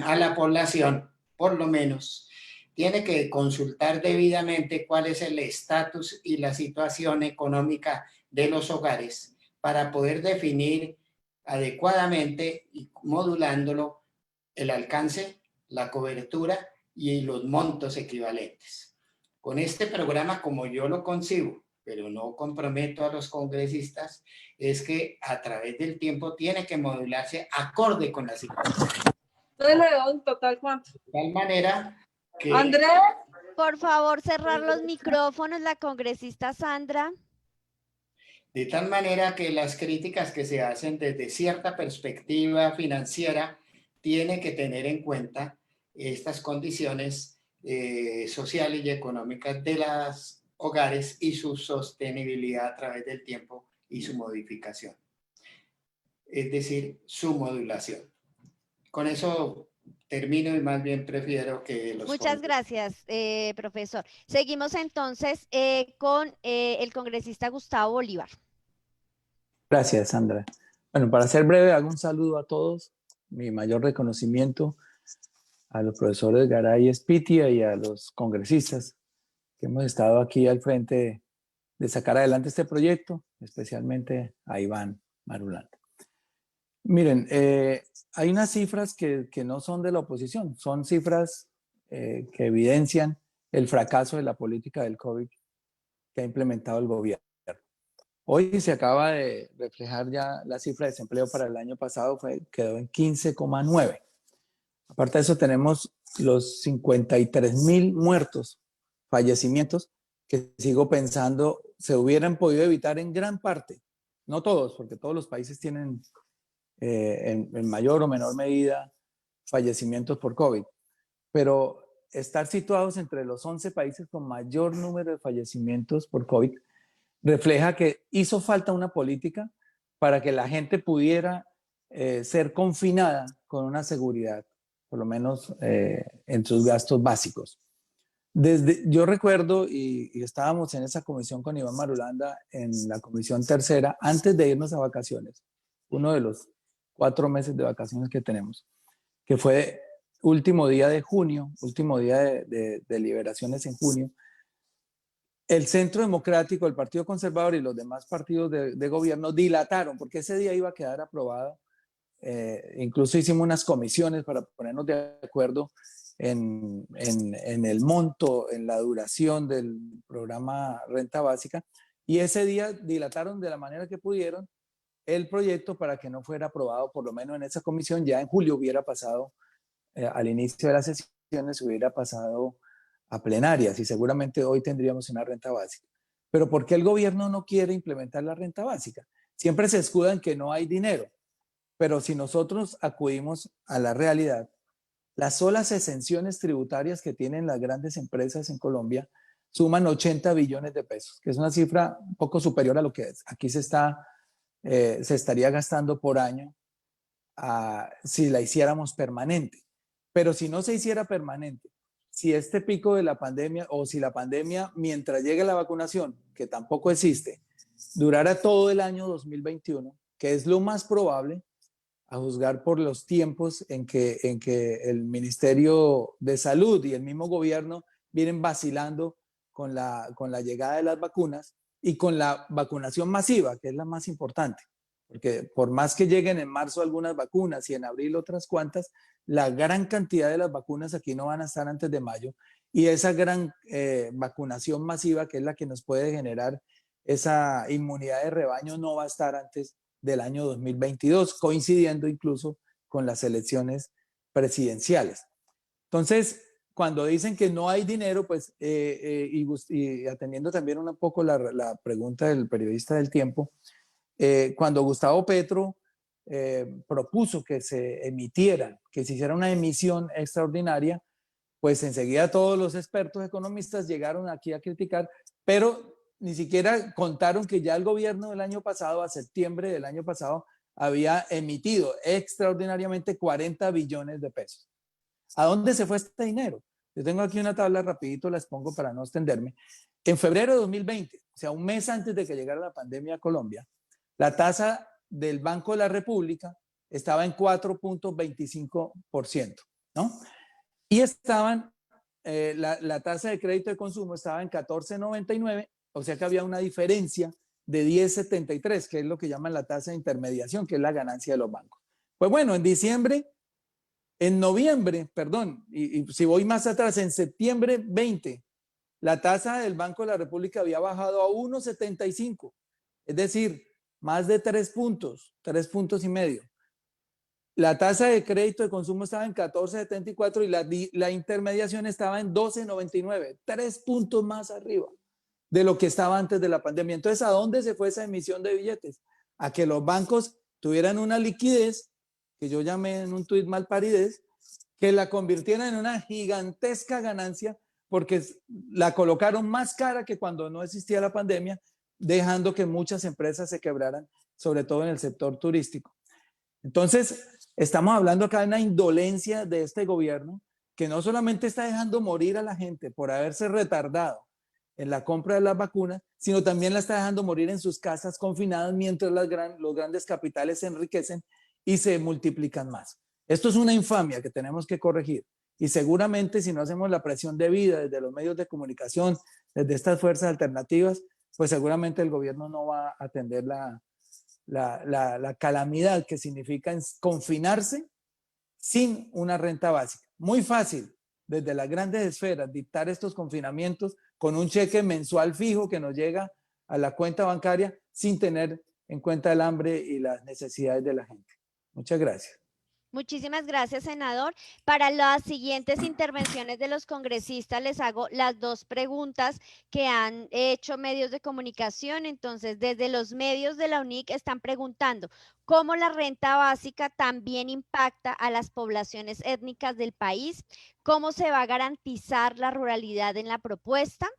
a la población, por lo menos, tiene que consultar debidamente cuál es el estatus y la situación económica de los hogares para poder definir adecuadamente y modulándolo el alcance, la cobertura y los montos equivalentes. Con este programa, como yo lo concibo, pero no comprometo a los congresistas, es que a través del tiempo tiene que modularse acorde con la situación. Entonces le doy un total cuánto. De tal manera que... Andrés. Por favor, cerrar los micrófonos, la congresista Sandra. De tal manera que las críticas que se hacen desde cierta perspectiva financiera tienen que tener en cuenta estas condiciones sociales y económicas de los hogares y su sostenibilidad a través del tiempo y su modificación. Es decir, su modulación. Con eso termino y más bien prefiero que los... Muchas gracias, profesor. Seguimos entonces con el congresista Gustavo Bolívar. Gracias, Sandra. Bueno, para ser breve, hago un saludo a todos. Mi mayor reconocimiento a los profesores Garay y Espitia y a los congresistas que hemos estado aquí al frente de sacar adelante este proyecto, especialmente a Iván Marulanda. Miren, hay unas cifras que no son de la oposición, son cifras que evidencian el fracaso de la política del COVID que ha implementado el gobierno. Hoy se acaba de reflejar ya la cifra de desempleo para el año pasado, quedó en 15,9. Aparte de eso tenemos los 53,000 muertos, fallecimientos, que sigo pensando se hubieran podido evitar en gran parte, no todos, porque todos los países tienen en mayor o menor medida fallecimientos por COVID, pero estar situados entre los 11 países con mayor número de fallecimientos por COVID refleja que hizo falta una política para que la gente pudiera ser confinada con una seguridad, por lo menos en sus gastos básicos. Yo recuerdo, y estábamos en esa comisión con Iván Marulanda, en la comisión tercera, antes de irnos a vacaciones, uno de los 4 meses de vacaciones que tenemos, que fue último día de junio, último día de deliberaciones en junio. El Centro Democrático, el Partido Conservador y los demás partidos de gobierno dilataron, porque ese día iba a quedar aprobado. Incluso hicimos unas comisiones para ponernos de acuerdo en el monto, en la duración del programa Renta Básica, y ese día dilataron de la manera que pudieron el proyecto para que no fuera aprobado, por lo menos en esa comisión. Ya en julio hubiera pasado, al inicio de las sesiones, hubiera pasado a plenarias y seguramente hoy tendríamos una renta básica. Pero ¿por qué el gobierno no quiere implementar la renta básica? Siempre se escudan que no hay dinero, pero si nosotros acudimos a la realidad, las solas exenciones tributarias que tienen las grandes empresas en Colombia suman 80 billones de pesos, que es una cifra un poco superior a lo que aquí se estaría gastando por año si la hiciéramos permanente. Pero si no se hiciera permanente, si este pico de la pandemia o si la pandemia, mientras llegue la vacunación, que tampoco existe, durara todo el año 2021, que es lo más probable, a juzgar por los tiempos en que el Ministerio de Salud y el mismo gobierno vienen vacilando con la llegada de las vacunas y con la vacunación masiva, que es la más importante. Porque por más que lleguen en marzo algunas vacunas y en abril otras cuantas, la gran cantidad de las vacunas aquí no van a estar antes de mayo. Y esa gran vacunación masiva, que es la que nos puede generar esa inmunidad de rebaño, no va a estar antes del año 2022, coincidiendo incluso con las elecciones presidenciales. Entonces, cuando dicen que no hay dinero, pues, y atendiendo también un poco la pregunta del periodista del Tiempo, cuando Gustavo Petro propuso que se emitiera, que se hiciera una emisión extraordinaria, pues enseguida todos los expertos economistas llegaron aquí a criticar, pero ni siquiera contaron que ya el gobierno del año pasado, a septiembre del año pasado, había emitido extraordinariamente 40 billones de pesos. ¿A dónde se fue este dinero? Yo tengo aquí una tabla rapidito, las pongo para no extenderme. En febrero de 2020, o sea, un mes antes de que llegara la pandemia a Colombia, la tasa del Banco de la República estaba en 4.25%, ¿no? Y estaban, la tasa de crédito de consumo estaba en 14.99, o sea que había una diferencia de 10.73, que es lo que llaman la tasa de intermediación, que es la ganancia de los bancos. Pues bueno, en noviembre, perdón, y si voy más atrás, en septiembre 20, la tasa del Banco de la República había bajado a 1.75, es decir, más de 3 puntos, 3 puntos y medio. La tasa de crédito de consumo estaba en 14.74 y la intermediación estaba en 12.99, 3 puntos más arriba de lo que estaba antes de la pandemia. Entonces, ¿a dónde se fue esa emisión de billetes? A que los bancos tuvieran una liquidez, que yo llamé en un tuit malparidez, que la convirtieran en una gigantesca ganancia, porque la colocaron más cara que cuando no existía la pandemia, dejando que muchas empresas se quebraran, sobre todo en el sector turístico. Entonces, estamos hablando acá de una indolencia de este gobierno que no solamente está dejando morir a la gente por haberse retardado en la compra de las vacunas, sino también la está dejando morir en sus casas confinadas mientras los grandes capitales se enriquecen y se multiplican más. Esto es una infamia que tenemos que corregir y seguramente si no hacemos la presión debida desde los medios de comunicación, desde estas fuerzas alternativas, pues seguramente el gobierno no va a atender la calamidad que significa confinarse sin una renta básica. Muy fácil desde las grandes esferas dictar estos confinamientos con un cheque mensual fijo que nos llega a la cuenta bancaria sin tener en cuenta el hambre y las necesidades de la gente. Muchas gracias. Muchísimas gracias, senador. Para las siguientes intervenciones de los congresistas les hago las dos preguntas que han hecho medios de comunicación. Entonces, desde los medios de la UNIC están preguntando cómo la renta básica también impacta a las poblaciones étnicas del país, cómo se va a garantizar la ruralidad en la propuesta.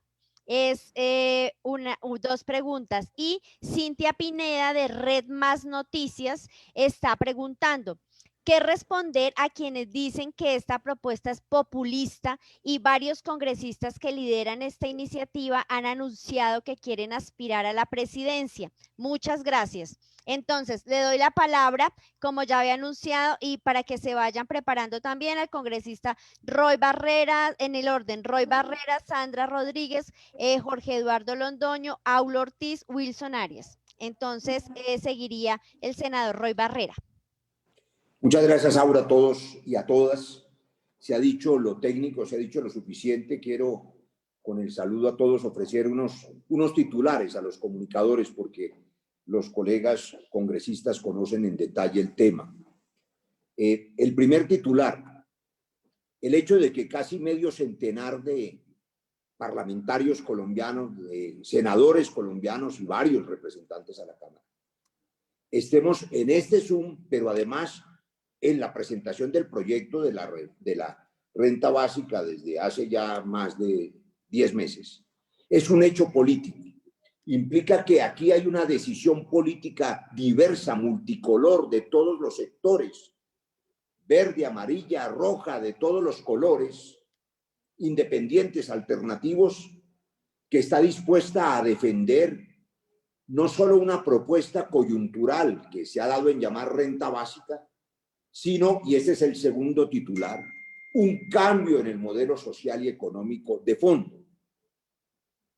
Es dos preguntas. Y Cintia Pineda de Red Más Noticias está preguntando: ¿qué responder a quienes dicen que esta propuesta es populista y varios congresistas que lideran esta iniciativa han anunciado que quieren aspirar a la presidencia? Muchas gracias. Entonces, le doy la palabra, como ya había anunciado, y para que se vayan preparando también al congresista Roy Barrera, en el orden: Roy Barrera, Sandra Rodríguez, Jorge Eduardo Londoño, Aulo Ortiz, Wilson Arias. Entonces, seguiría el senador Roy Barrera. Muchas gracias, Aura, a todos y a todas. Se ha dicho lo técnico, se ha dicho lo suficiente. Quiero, con el saludo a todos, ofrecer unos titulares a los comunicadores porque los colegas congresistas conocen en detalle el tema. El primer titular: el hecho de que casi medio centenar de parlamentarios colombianos, de senadores colombianos y varios representantes a la Cámara estemos en este Zoom, pero además en la presentación del proyecto de la renta básica desde hace ya más de 10 meses. Es un hecho político. Implica que aquí hay una decisión política diversa, multicolor, de todos los sectores, verde, amarilla, roja, de todos los colores, independientes, alternativos, que está dispuesta a defender no solo una propuesta coyuntural que se ha dado en llamar renta básica, sino, y ese es el segundo titular, un cambio en el modelo social y económico de fondo.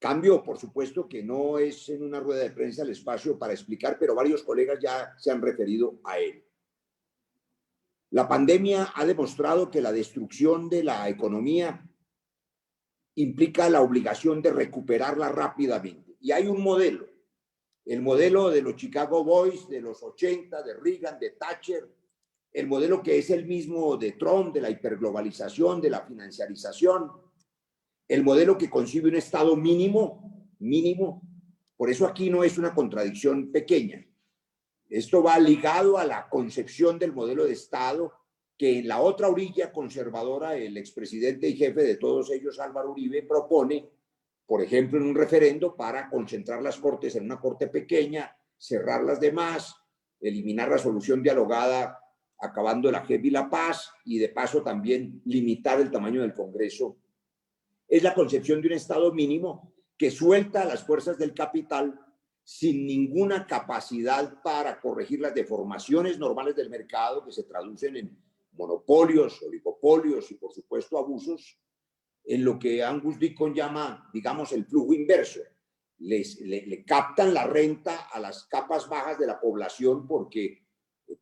Cambio, por supuesto, que no es en una rueda de prensa el espacio para explicar, pero varios colegas ya se han referido a él. La pandemia ha demostrado que la destrucción de la economía implica la obligación de recuperarla rápidamente. Y hay un modelo, el modelo de los Chicago Boys de los 80, de Reagan, de Thatcher, el modelo que es el mismo de Trump, de la hiperglobalización, de la financiarización, el modelo que concibe un Estado mínimo. Por eso aquí no es una contradicción pequeña. Esto va ligado a la concepción del modelo de Estado que en la otra orilla conservadora el expresidente y jefe de todos ellos, Álvaro Uribe, propone, por ejemplo, en un referendo para concentrar las cortes en una corte pequeña, cerrar las demás, eliminar la solución dialogada acabando la JEP y la paz, y de paso también limitar el tamaño del Congreso. Es la concepción de un Estado mínimo que suelta a las fuerzas del capital sin ninguna capacidad para corregir las deformaciones normales del mercado que se traducen en monopolios, oligopolios y, por supuesto, abusos, en lo que Angus Deacon llama, digamos, el flujo inverso. Le captan la renta a las capas bajas de la población porque,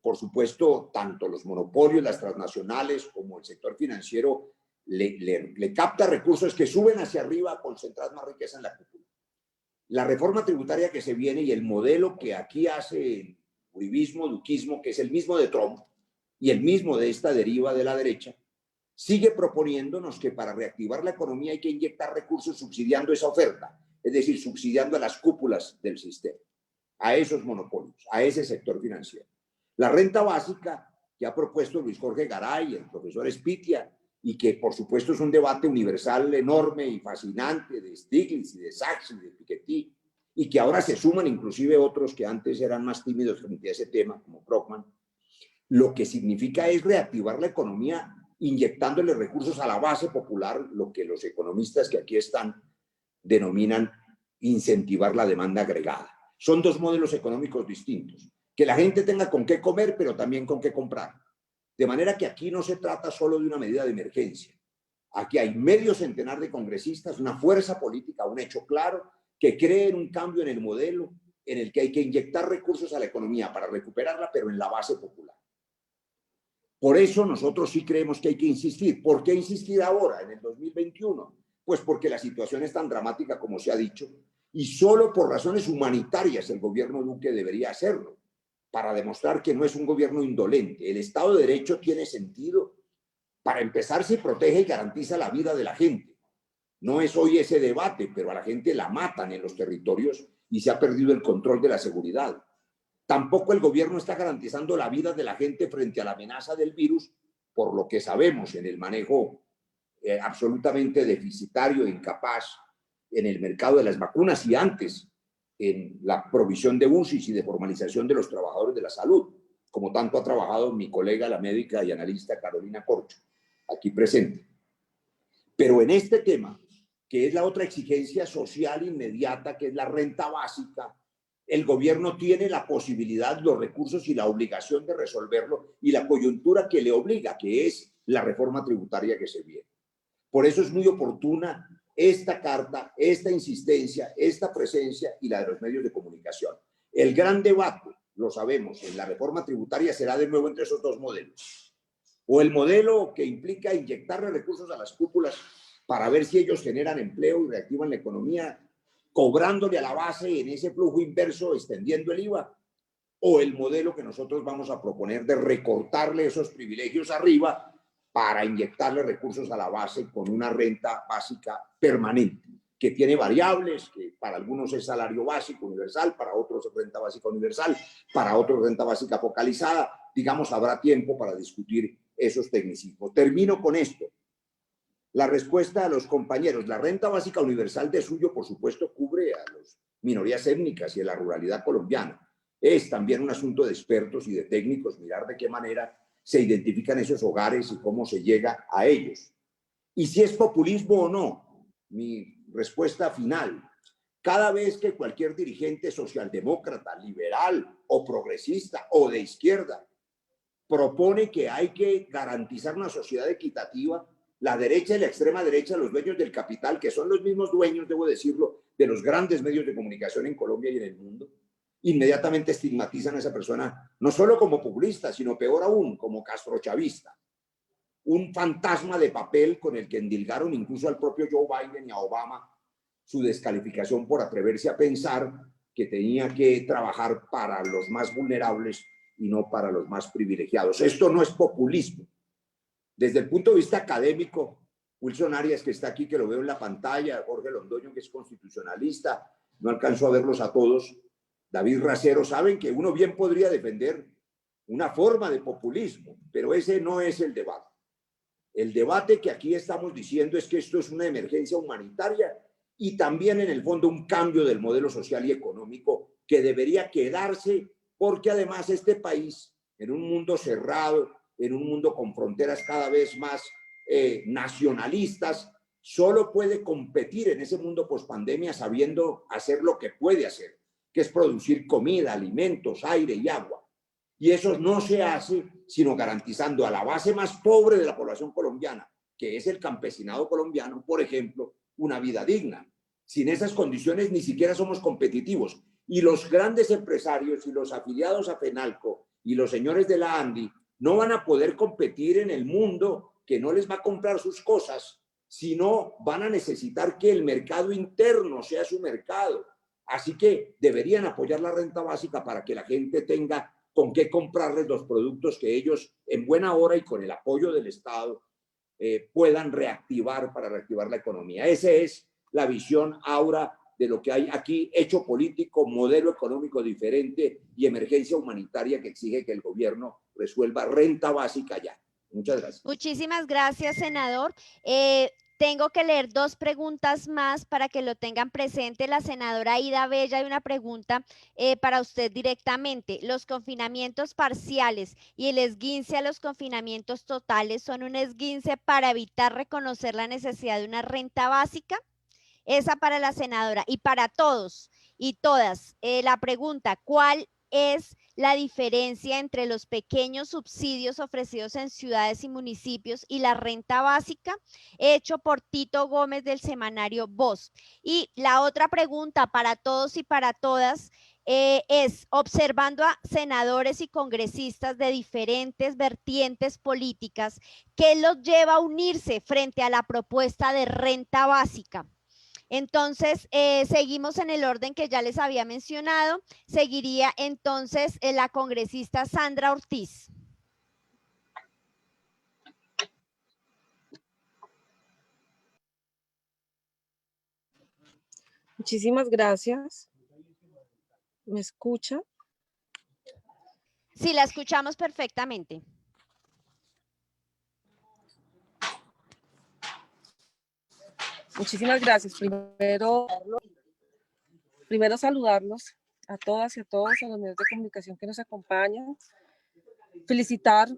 por supuesto, tanto los monopolios, las transnacionales como el sector financiero le capta recursos que suben hacia arriba, concentrar más riqueza en la cúpula. La reforma tributaria que se viene y el modelo que aquí hace el uribismo, duquismo, que es el mismo de Trump y el mismo de esta deriva de la derecha, sigue proponiéndonos que para reactivar la economía hay que inyectar recursos subsidiando esa oferta, es decir, subsidiando a las cúpulas del sistema, a esos monopolios, a ese sector financiero. La renta básica que ha propuesto Luis Jorge Garay, el profesor Spitia, y que por supuesto es un debate universal enorme y fascinante de Stiglitz y de Sachs y de Piketty, y que ahora se suman inclusive otros que antes eran más tímidos frente a ese tema, como Krugman, lo que significa es reactivar la economía inyectándole recursos a la base popular, lo que los economistas que aquí están denominan incentivar la demanda agregada. Son dos modelos económicos distintos. Que la gente tenga con qué comer, pero también con qué comprar. De manera que aquí no se trata solo de una medida de emergencia. Aquí hay medio centenar de congresistas, una fuerza política, un hecho claro, que creen un cambio en el modelo en el que hay que inyectar recursos a la economía para recuperarla, pero en la base popular. Por eso nosotros sí creemos que hay que insistir. ¿Por qué insistir ahora, en el 2021? Pues porque la situación es tan dramática como se ha dicho, y solo por razones humanitarias el gobierno Duque debería hacerlo, para demostrar que no es un gobierno indolente. El Estado de Derecho tiene sentido. Para empezar, se protege y garantiza la vida de la gente. No es hoy ese debate, pero a la gente la matan en los territorios y se ha perdido el control de la seguridad. Tampoco el gobierno está garantizando la vida de la gente frente a la amenaza del virus, por lo que sabemos en el manejo absolutamente deficitario e incapaz en el mercado de las vacunas y antes en la provisión de UCIs y de formalización de los trabajadores de la salud, como tanto ha trabajado mi colega, la médica y analista Carolina Corcho, aquí presente. Pero en este tema, que es la otra exigencia social inmediata, que es la renta básica, el gobierno tiene la posibilidad, los recursos y la obligación de resolverlo, y la coyuntura que le obliga, que es la reforma tributaria que se viene. Por eso es muy oportuna esta carta, esta insistencia, esta presencia y la de los medios de comunicación. El gran debate, lo sabemos, en la reforma tributaria será de nuevo entre esos dos modelos. O el modelo que implica inyectarle recursos a las cúpulas para ver si ellos generan empleo y reactivan la economía, cobrándole a la base en ese flujo inverso, extendiendo el IVA, o el modelo que nosotros vamos a proponer de recortarle esos privilegios arriba para inyectarle recursos a la base con una renta básica permanente, que tiene variables, que para algunos es salario básico universal, para otros es renta básica universal, para otros renta básica focalizada. Digamos, habrá tiempo para discutir esos tecnicismos. Termino con esto. La respuesta a los compañeros, la renta básica universal de suyo, por supuesto, cubre a las minorías étnicas y a la ruralidad colombiana. Es también un asunto de expertos y de técnicos mirar de qué manera se identifican esos hogares y cómo se llega a ellos. Y si es populismo o no, mi respuesta final. Cada vez que cualquier dirigente socialdemócrata, liberal o progresista o de izquierda propone que hay que garantizar una sociedad equitativa, la derecha y la extrema derecha, los dueños del capital, que son los mismos dueños, debo decirlo, de los grandes medios de comunicación en Colombia y en el mundo, inmediatamente estigmatizan a esa persona, no solo como populista, sino peor aún, como castrochavista. Un fantasma de papel con el que endilgaron incluso al propio Joe Biden y a Obama su descalificación por atreverse a pensar que tenía que trabajar para los más vulnerables y no para los más privilegiados. Esto no es populismo. Desde el punto de vista académico, Wilson Arias, que está aquí, que lo veo en la pantalla, Jorge Londoño, que es constitucionalista, no alcanzó a verlos a todos, David Racero, saben que uno bien podría defender una forma de populismo, pero ese no es el debate. El debate que aquí estamos diciendo es que esto es una emergencia humanitaria y también en el fondo un cambio del modelo social y económico que debería quedarse, porque además este país, en un mundo cerrado, en un mundo con fronteras cada vez más nacionalistas, solo puede competir en ese mundo pospandemia sabiendo hacer lo que puede hacer, que es producir comida, alimentos, aire y agua. Y eso no se hace sino garantizando a la base más pobre de la población colombiana, que es el campesinado colombiano, por ejemplo, una vida digna. Sin esas condiciones ni siquiera somos competitivos. Y los grandes empresarios y los afiliados a FENALCO y los señores de la ANDI no van a poder competir en el mundo que no les va a comprar sus cosas, sino van a necesitar que el mercado interno sea su mercado. Así que deberían apoyar la renta básica para que la gente tenga con qué comprarles los productos que ellos en buena hora y con el apoyo del Estado puedan reactivar para reactivar la economía. Esa es la visión, Aura, de lo que hay aquí, hecho político, modelo económico diferente y emergencia humanitaria que exige que el gobierno resuelva renta básica ya. Muchas gracias. Muchísimas gracias, senador. Tengo que leer 2 preguntas más para que lo tengan presente. La senadora Ida Bella, hay una pregunta para usted directamente. ¿Los confinamientos parciales y el esguince a los confinamientos totales son un esguince para evitar reconocer la necesidad de una renta básica? Esa para la senadora. Y para todos y todas, la pregunta, ¿cuál es la diferencia entre los pequeños subsidios ofrecidos en ciudades y municipios y la renta básica? Hecho por Tito Gómez del semanario Voz. Y la otra pregunta para todos y para todas es, observando a senadores y congresistas de diferentes vertientes políticas, ¿qué los lleva a unirse frente a la propuesta de renta básica? Entonces, seguimos en el orden que ya les había mencionado. Seguiría entonces la congresista Sandra Ortiz. Muchísimas gracias. ¿Me escucha? Sí, la escuchamos perfectamente. Muchísimas gracias. Primero saludarlos a todas y a todos, a los medios de comunicación que nos acompañan. Felicitar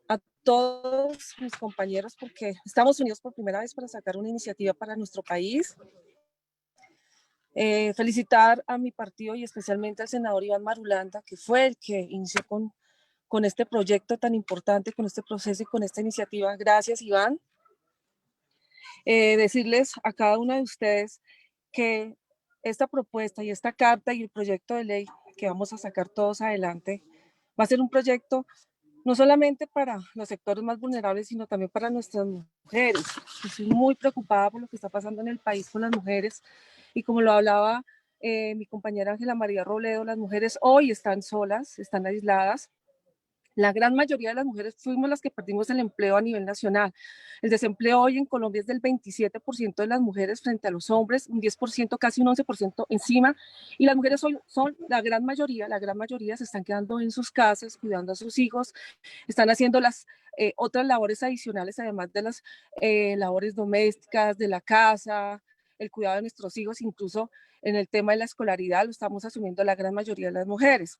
a todos mis compañeros porque estamos unidos por primera vez para sacar una iniciativa para nuestro país. Felicitar a mi partido y especialmente al senador Iván Marulanda, que fue el que inició con este proyecto tan importante, con este proceso y con esta iniciativa. Gracias, Iván. Decirles a cada uno de ustedes que esta propuesta y esta carta y el proyecto de ley que vamos a sacar todos adelante va a ser un proyecto no solamente para los sectores más vulnerables, sino también para nuestras mujeres. Estoy muy preocupada por lo que está pasando en el país con las mujeres y como lo hablaba mi compañera Ángela María Robledo, las mujeres hoy están solas, están aisladas. La gran mayoría de las mujeres fuimos las que perdimos el empleo a nivel nacional. El desempleo hoy en Colombia es del 27% de las mujeres frente a los hombres, un 10%, casi un 11% encima. Y las mujeres hoy son la gran mayoría se están quedando en sus casas, cuidando a sus hijos, están haciendo las otras labores adicionales, además de las labores domésticas, de la casa, el cuidado de nuestros hijos, incluso en el tema de la escolaridad lo estamos asumiendo la gran mayoría de las mujeres.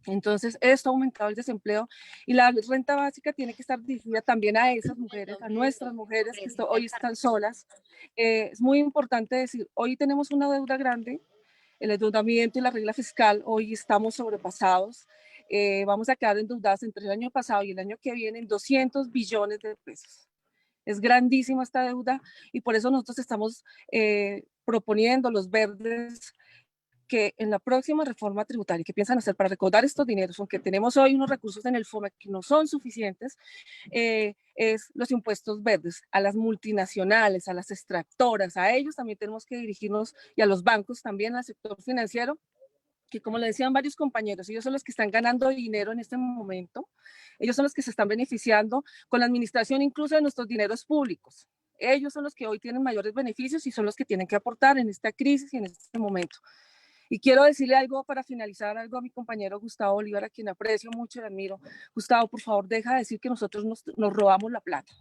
Entonces, esto ha aumentado el desempleo y la renta básica tiene que estar dirigida también a esas mujeres, a nuestras mujeres que hoy están solas. Es muy importante decir, hoy tenemos una deuda grande, el endeudamiento y la regla fiscal, hoy estamos sobrepasados. Vamos a quedar endeudadas entre el año pasado y el año que viene en 200 billones de pesos. Es grandísima esta deuda y por eso nosotros estamos proponiendo los verdes que en la próxima reforma tributaria que piensan hacer para recaudar estos dineros, aunque tenemos hoy unos recursos en el FOME que no son suficientes, es los impuestos verdes a las multinacionales, a las extractoras, a ellos también tenemos que dirigirnos y a los bancos también, al sector financiero, que como le decían varios compañeros, ellos son los que están ganando dinero en este momento, ellos son los que se están beneficiando con la administración incluso de nuestros dineros públicos. Ellos son los que hoy tienen mayores beneficios y son los que tienen que aportar en esta crisis y en este momento. Y quiero decirle algo para finalizar, algo a mi compañero Gustavo Bolívar, a quien aprecio mucho y admiro. Gustavo, por favor, deja de decir que nosotros nos robamos la plata.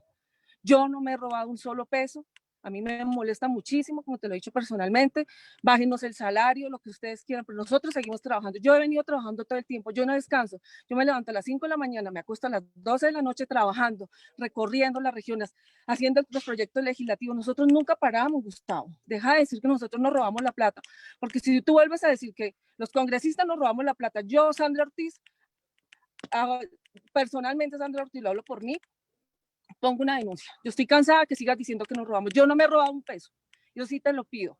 Yo no me he robado un solo peso. A mí me molesta muchísimo, como te lo he dicho personalmente, bájenos el salario, lo que ustedes quieran, pero nosotros seguimos trabajando. Yo he venido trabajando todo el tiempo, yo no descanso. Yo me levanto a las 5 de la mañana, me acuesto a las 12 de la noche trabajando, recorriendo las regiones, haciendo los proyectos legislativos. Nosotros nunca paramos, Gustavo. Deja de decir que nosotros nos robamos la plata, porque si tú vuelves a decir que los congresistas nos robamos la plata, yo, Sandra Ortiz, personalmente, Sandra Ortiz, lo hablo por mí, pongo una denuncia. Yo estoy cansada que sigas diciendo que nos robamos. Yo no me he robado un peso. Yo sí te lo pido.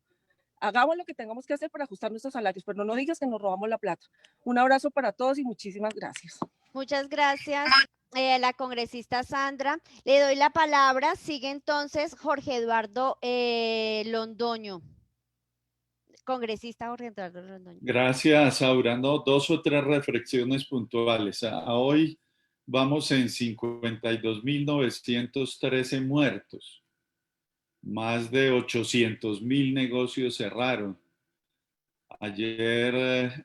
Hagamos lo que tengamos que hacer para ajustar nuestros salarios, pero no digas que nos robamos la plata. Un abrazo para todos y muchísimas gracias. Muchas gracias, la congresista Sandra. Le doy la palabra. Sigue entonces Jorge Eduardo Londoño. Congresista Jorge Eduardo Londoño. Gracias, Aura. No, 2 o 3 reflexiones puntuales. A hoy vamos en 52.913 muertos. Más de 800.000 negocios cerraron. Ayer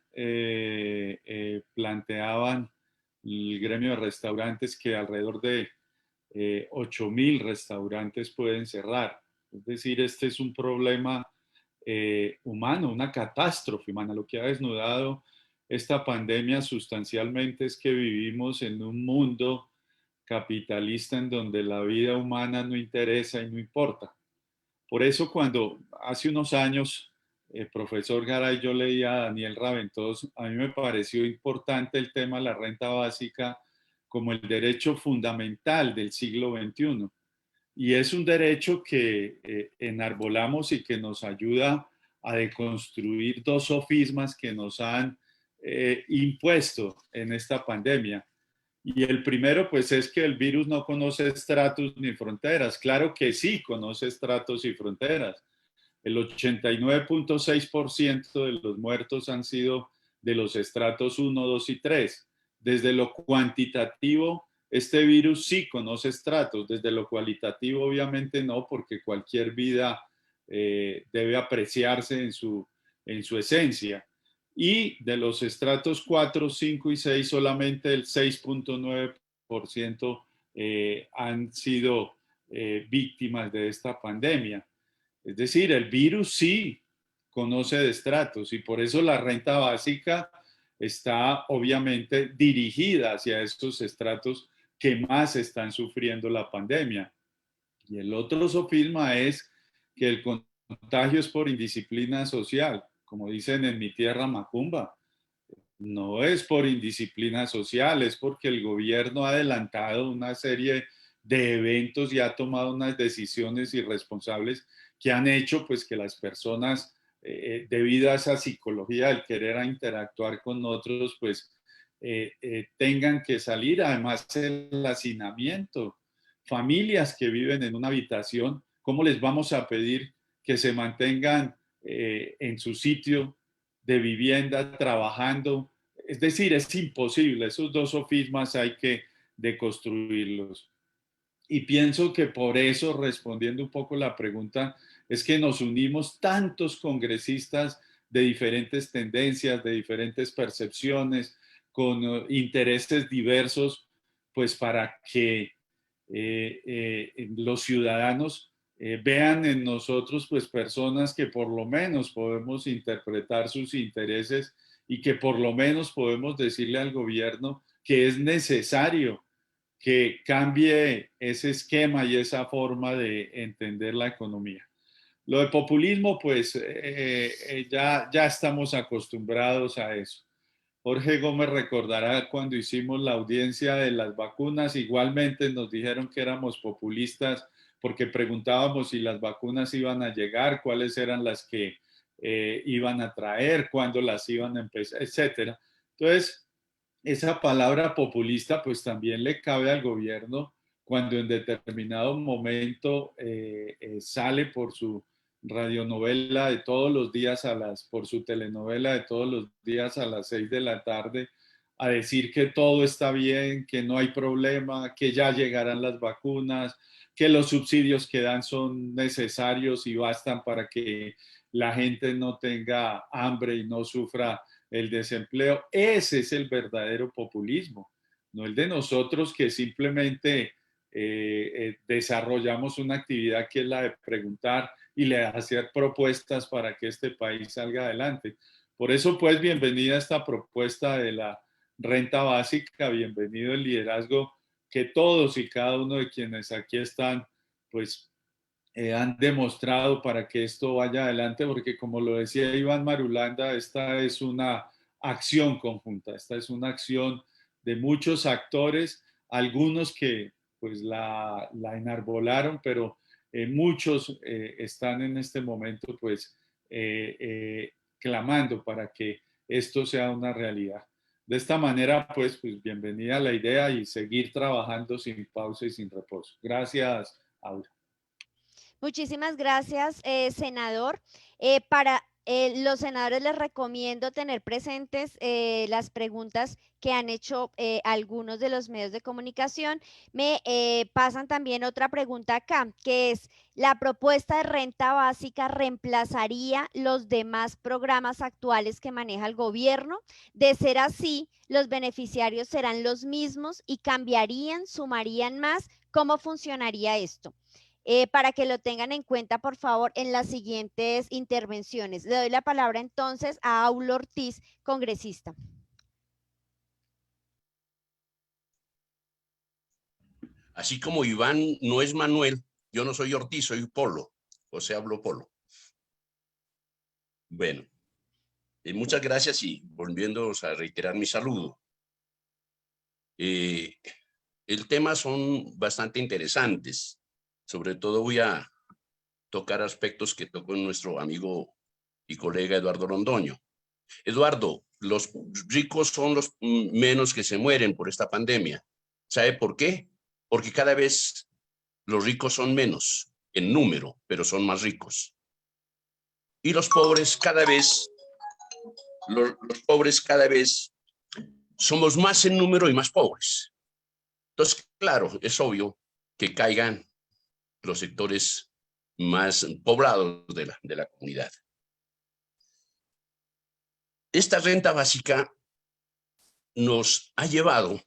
planteaban el gremio de restaurantes que alrededor de 8.000 restaurantes pueden cerrar. Es decir, este es un problema humano, una catástrofe humana. Lo que ha desnudado esta pandemia sustancialmente es que vivimos en un mundo capitalista en donde la vida humana no interesa y no importa. Por eso cuando hace unos años el profesor Garay, yo leía a Daniel Raventós, a mí me pareció importante el tema de la renta básica como el derecho fundamental del siglo XXI. Y es un derecho que enarbolamos y que nos ayuda a deconstruir 2 sofismas que nos han impuesto en esta pandemia. Y el primero, pues, es que el virus no conoce estratos ni fronteras. Claro que sí conoce estratos y fronteras. El 89.6% de los muertos han sido de los estratos 1, 2 y 3. Desde lo cuantitativo, este virus sí conoce estratos. Desde lo cualitativo, obviamente no, porque cualquier vida debe apreciarse en su esencia. Y de los estratos 4, 5 y 6, solamente el 6.9% han sido víctimas de esta pandemia. Es decir, el virus sí conoce de estratos y por eso la renta básica está obviamente dirigida hacia estos estratos que más están sufriendo la pandemia. Y el otro sofisma es que el contagio es por indisciplina social, como dicen en mi tierra Macumba. No es por indisciplina social, es porque el gobierno ha adelantado una serie de eventos y ha tomado unas decisiones irresponsables que han hecho pues que las personas, debido a esa psicología del querer a interactuar con otros, pues tengan que salir. Además, el hacinamiento, familias que viven en una habitación, ¿cómo les vamos a pedir que se mantengan en su sitio de vivienda, trabajando? Es decir, es imposible. Esos 2 sofismas hay que deconstruirlos. Y pienso que por eso, respondiendo un poco la pregunta, es que nos unimos tantos congresistas de diferentes tendencias, de diferentes percepciones, con intereses diversos, pues para que los ciudadanos vean en nosotros pues personas que por lo menos podemos interpretar sus intereses y que por lo menos podemos decirle al gobierno que es necesario que cambie ese esquema y esa forma de entender la economía. Lo de populismo, pues ya estamos acostumbrados a eso. Jorge Gómez recordará cuando hicimos la audiencia de las vacunas, igualmente nos dijeron que éramos populistas porque preguntábamos si las vacunas iban a llegar, cuáles eran las que iban a traer, cuándo las iban a empezar, etcétera. Entonces, esa palabra populista pues también le cabe al gobierno cuando en determinado momento sale por su radionovela de todos los días por su telenovela de todos los días a las 6 de la tarde a decir que todo está bien, que no hay problema, que ya llegarán las vacunas, que los subsidios que dan son necesarios y bastan para que la gente no tenga hambre y no sufra el desempleo. Ese es el verdadero populismo, no el de nosotros que simplemente desarrollamos una actividad que es la de preguntar y de hacer propuestas para que este país salga adelante. Por eso, pues, bienvenida esta propuesta de la renta básica, bienvenido el liderazgo que todos y cada uno de quienes aquí están, pues, han demostrado para que esto vaya adelante, porque como lo decía Iván Marulanda, esta es una acción conjunta, esta es una acción de muchos actores, algunos que pues la enarbolaron, pero muchos están en este momento pues clamando para que esto sea una realidad. De esta manera, pues bienvenida a la idea y seguir trabajando sin pausa y sin reposo. Gracias, Aura. Muchísimas gracias, senador. Para los senadores les recomiendo tener presentes las preguntas que han hecho algunos de los medios de comunicación. Me pasan también otra pregunta acá, que es, ¿la propuesta de renta básica reemplazaría los demás programas actuales que maneja el gobierno? De ser así, ¿los beneficiarios serán los mismos y cambiarían, sumarían más? ¿Cómo funcionaría esto? Para que lo tengan en cuenta, por favor, en las siguientes intervenciones. Le doy la palabra entonces a Aulo Ortiz, congresista. Así como Iván no es Manuel, yo no soy Ortiz, soy Polo, o sea, hablo Polo. Bueno, muchas gracias y volviendo a reiterar mi saludo. El tema son bastante interesantes. Sobre todo voy a tocar aspectos que tocó nuestro amigo y colega Eduardo Londoño. Eduardo, los ricos son los menos que se mueren por esta pandemia. ¿Sabe por qué? Porque cada vez los ricos son menos en número, pero son más ricos. Y los pobres cada vez, los pobres cada vez somos más en número y más pobres. Entonces, claro, es obvio que caigan los sectores más poblados de la comunidad. Esta renta básica nos ha llevado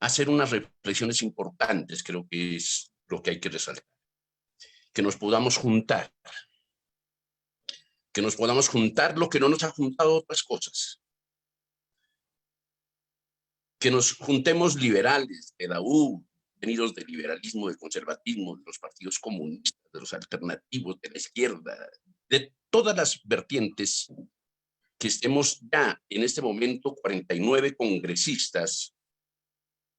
a hacer unas reflexiones importantes, creo que es lo que hay que resaltar. Que nos podamos juntar lo que no nos ha juntado otras cosas. Que nos juntemos liberales de la U, venidos del liberalismo, del conservatismo, de los partidos comunistas, de los alternativos, de la izquierda, de todas las vertientes, que estemos ya en este momento 49 congresistas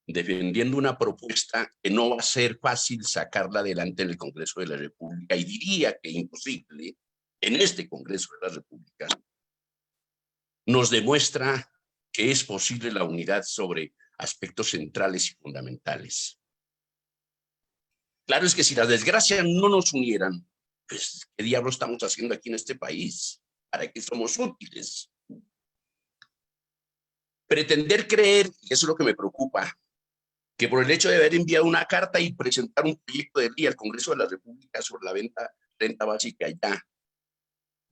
defendiendo una propuesta que no va a ser fácil sacarla adelante en el Congreso de la República, y diría que imposible en este Congreso de la República, nos demuestra que es posible la unidad sobre aspectos centrales y fundamentales. Claro es que si las desgracias no nos unieran, pues, ¿qué diablo estamos haciendo aquí en este país? ¿Para qué somos útiles? Pretender creer, y eso es lo que me preocupa, que por el hecho de haber enviado una carta y presentar un proyecto de ley al Congreso de la República sobre la renta básica ya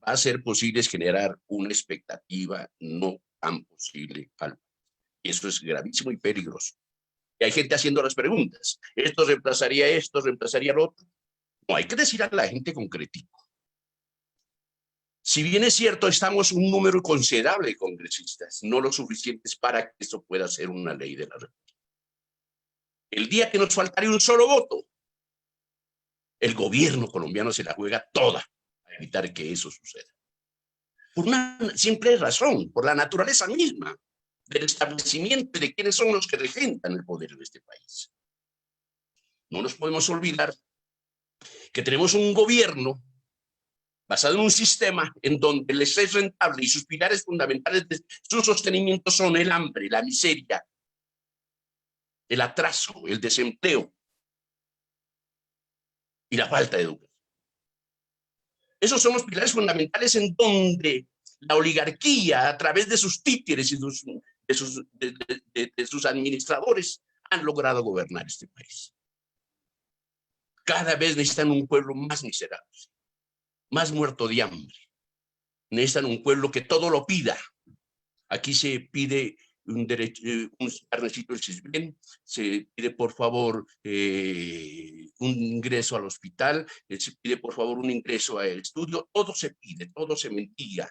va a ser posible generar una expectativa no tan posible. Y eso es gravísimo y peligroso. Y hay gente haciendo las preguntas. ¿Esto reemplazaría esto? ¿Reemplazaría lo otro? No, hay que decir a la gente concretico. Si bien es cierto, estamos un número considerable de congresistas, no lo suficientes para que esto pueda ser una ley de la República. El día que nos faltaría un solo voto, el gobierno colombiano se la juega toda a evitar que eso suceda. Por una simple razón, por la naturaleza misma del establecimiento de quiénes son los que regentan el poder de este país. No nos podemos olvidar que tenemos un gobierno basado en un sistema en donde les es rentable y sus pilares fundamentales de su sostenimiento son el hambre, la miseria, el atraso, el desempleo y la falta de educación. Esos son los pilares fundamentales en donde la oligarquía, a través de sus títeres y de sus administradores, han logrado gobernar este país. Cada vez necesitan un pueblo más miserable, más muerto de hambre. Necesitan un pueblo que todo lo pida. Aquí se pide un derecho, un carnecito del CISBEN, se pide por favor un ingreso al hospital, se pide por favor un ingreso al estudio, todo se pide, todo se mendiga.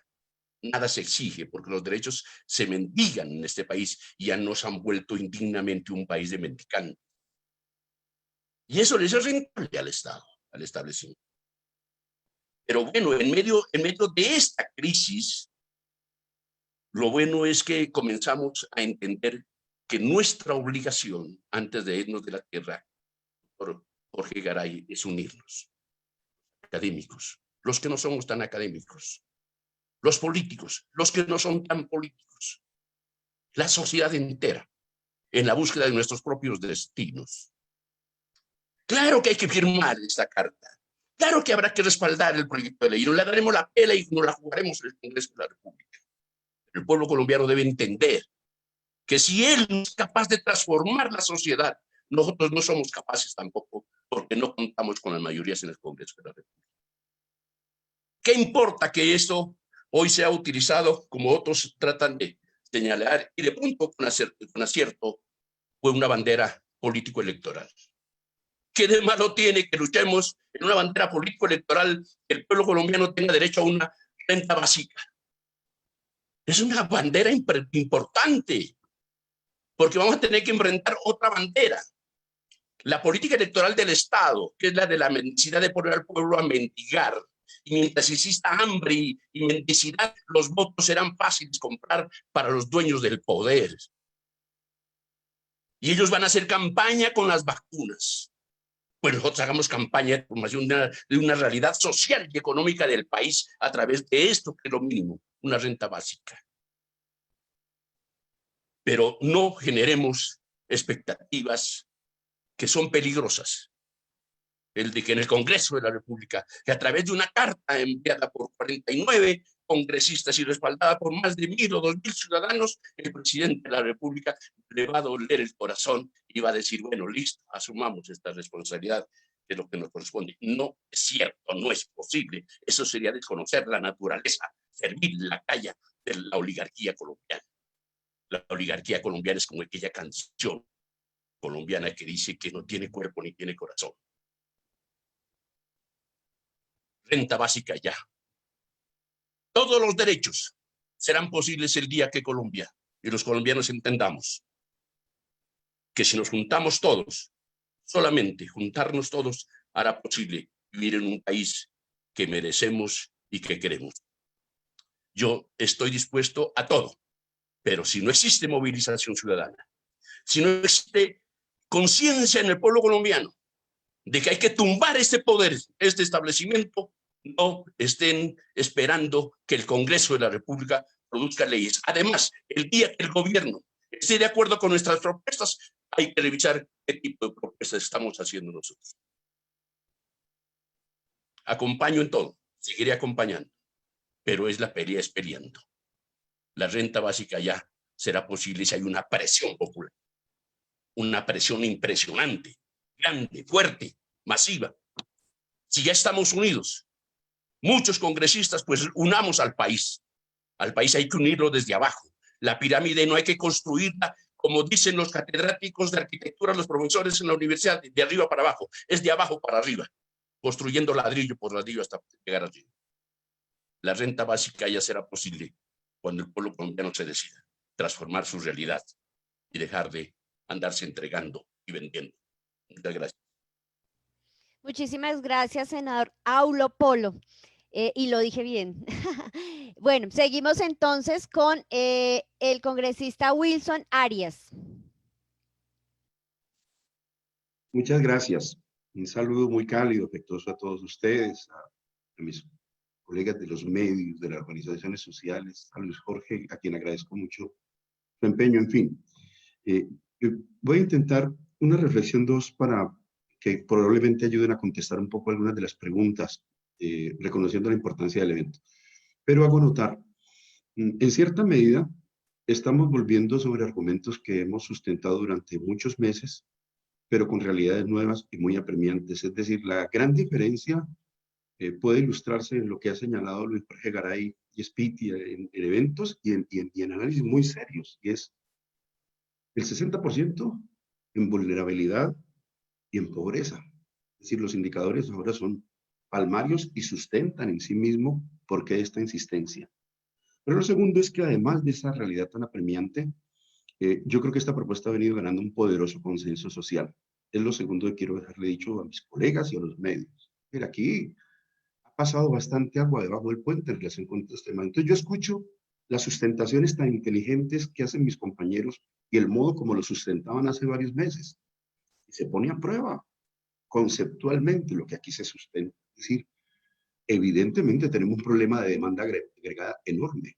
Nada se exige porque los derechos se mendigan en este país y ya nos han vuelto indignamente un país de mendicantes. Y eso les es rentable al Estado, al establecimiento. Pero bueno, en medio de esta crisis, lo bueno es que comenzamos a entender que nuestra obligación antes de irnos de la tierra, por Jorge Garay, es unirnos. Académicos, los que no somos tan académicos, los políticos, los que no son tan políticos, la sociedad entera, en la búsqueda de nuestros propios destinos. Claro que hay que firmar esta carta. Claro que habrá que respaldar el proyecto de ley. No le daremos la pela y no la jugaremos en el Congreso de la República. El pueblo colombiano debe entender que si él no es capaz de transformar la sociedad, nosotros no somos capaces tampoco, porque no contamos con las mayorías en el Congreso de la República. ¿Qué importa que esto hoy sea utilizado, como otros tratan de señalar, y de punto con acierto, fue una bandera político-electoral? ¿Qué de malo tiene que luchemos en una bandera político-electoral que el pueblo colombiano tenga derecho a una renta básica? Es una bandera importante, porque vamos a tener que enfrentar otra bandera. La política electoral del Estado, que es la de la mendicidad de poner al pueblo a mendigar. Y mientras exista hambre y mendicidad, los votos serán fáciles comprar para los dueños del poder. Y ellos van a hacer campaña con las vacunas. Pues nosotros hagamos campaña de formación de una realidad social y económica del país a través de esto, que es lo mínimo, una renta básica. Pero no generemos expectativas que son peligrosas. El de que en el Congreso de la República, que a través de una carta enviada por 49 congresistas y respaldada por más de 1.000 o 2.000 ciudadanos, el presidente de la República le va a doler el corazón y va a decir, bueno, listo, asumamos esta responsabilidad de lo que nos corresponde. No es cierto, no es posible. Eso sería desconocer la naturaleza, servir la calle de la oligarquía colombiana. La oligarquía colombiana es como aquella canción colombiana que dice que no tiene cuerpo ni tiene corazón. Renta básica ya. Todos los derechos serán posibles el día que Colombia y los colombianos entendamos que si nos juntamos todos, solamente juntarnos todos hará posible vivir en un país que merecemos y que queremos. Yo estoy dispuesto a todo, pero si no existe movilización ciudadana, si no existe conciencia en el pueblo colombiano de que hay que tumbar este poder, este establecimiento, no estén esperando que el Congreso de la República produzca leyes. Además, el día que el gobierno esté de acuerdo con nuestras propuestas, hay que revisar qué tipo de propuestas estamos haciendo nosotros. Acompaño en todo, seguiré acompañando, pero es la pelea peleando. La renta básica ya será posible si hay una presión popular, una presión impresionante, grande, fuerte, masiva. Si ya estamos unidos, muchos congresistas, pues unamos al país. Al país hay que unirlo desde abajo. La pirámide no hay que construirla, como dicen los catedráticos de arquitectura, los profesores en la universidad, de arriba para abajo. Es de abajo para arriba, construyendo ladrillo por ladrillo hasta llegar arriba. La renta básica ya será posible cuando el pueblo colombiano se decida transformar su realidad y dejar de andarse entregando y vendiendo. Muchas gracias. Muchísimas gracias, senador Aulo Polo. Y lo dije bien. Bueno, seguimos entonces con el congresista Wilson Arias. Muchas gracias. Un saludo muy cálido, afectuoso a todos ustedes, a mis colegas de los medios, de las organizaciones sociales, a Luis Jorge, a quien agradezco mucho su empeño, en fin. Voy a intentar una reflexión, dos, para que probablemente ayuden a contestar un poco algunas de las preguntas, reconociendo la importancia del evento. Pero hago notar, en cierta medida, estamos volviendo sobre argumentos que hemos sustentado durante muchos meses, pero con realidades nuevas y muy apremiantes. Es decir, la gran diferencia puede ilustrarse en lo que ha señalado Luis Jorge Garay y Spiti en eventos y en análisis muy serios, y es el 60% en vulnerabilidad y en pobreza. Es decir, los indicadores ahora son palmarios y sustentan en sí mismo por qué esta insistencia. Pero lo segundo es que además de esa realidad tan apremiante, yo creo que esta propuesta ha venido ganando un poderoso consenso social. Es lo segundo que quiero dejarle dicho a mis colegas y a los medios. Mira, aquí ha pasado bastante agua debajo del puente en relación con estos temas. Entonces yo escucho las sustentaciones tan inteligentes que hacen mis compañeros y el modo como lo sustentaban hace varios meses. Y se pone a prueba conceptualmente lo que aquí se sustenta. Es decir, evidentemente tenemos un problema de demanda agregada enorme.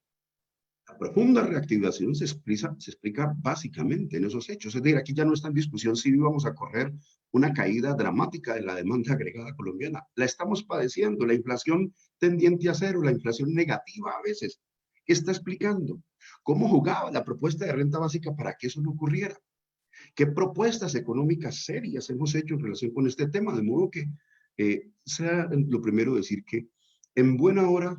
La profunda reactivación se explica básicamente en esos hechos. Es decir, aquí ya no está en discusión si íbamos a correr una caída dramática de la demanda agregada colombiana. La estamos padeciendo, la inflación tendiente a cero, la inflación negativa a veces. ¿Qué está explicando? ¿Cómo jugaba la propuesta de renta básica para que eso no ocurriera? ¿Qué propuestas económicas serias hemos hecho en relación con este tema? De modo que sea lo primero decir que en buena hora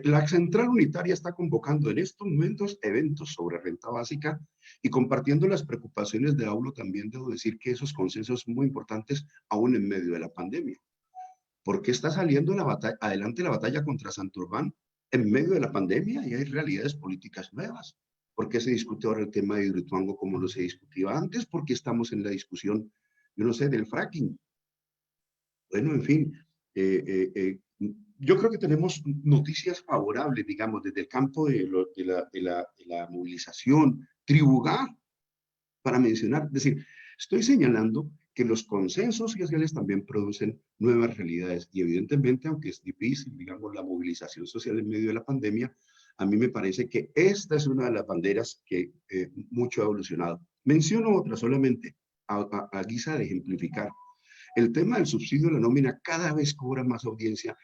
la Central Unitaria está convocando en estos momentos eventos sobre renta básica y compartiendo las preocupaciones de AULO. También debo decir que esos consensos son muy importantes aún en medio de la pandemia. ¿Por qué está saliendo adelante la batalla contra Santurbán en medio de la pandemia y hay realidades políticas nuevas? ¿Por qué se discute ahora el tema de Hidroituango como no se discutía antes? ¿Por qué estamos en la discusión, yo no sé, del fracking? Bueno, en fin, yo creo que tenemos noticias favorables, digamos, desde el campo de la movilización, Tribugá, para mencionar. Es decir, estoy señalando que los consensos sociales también producen nuevas realidades y evidentemente, aunque es difícil, digamos, la movilización social en medio de la pandemia, a mí me parece que esta es una de las banderas que mucho ha evolucionado. Menciono otra solamente a guisa de ejemplificar. El tema del subsidio a la nómina cada vez cobra más audiencia,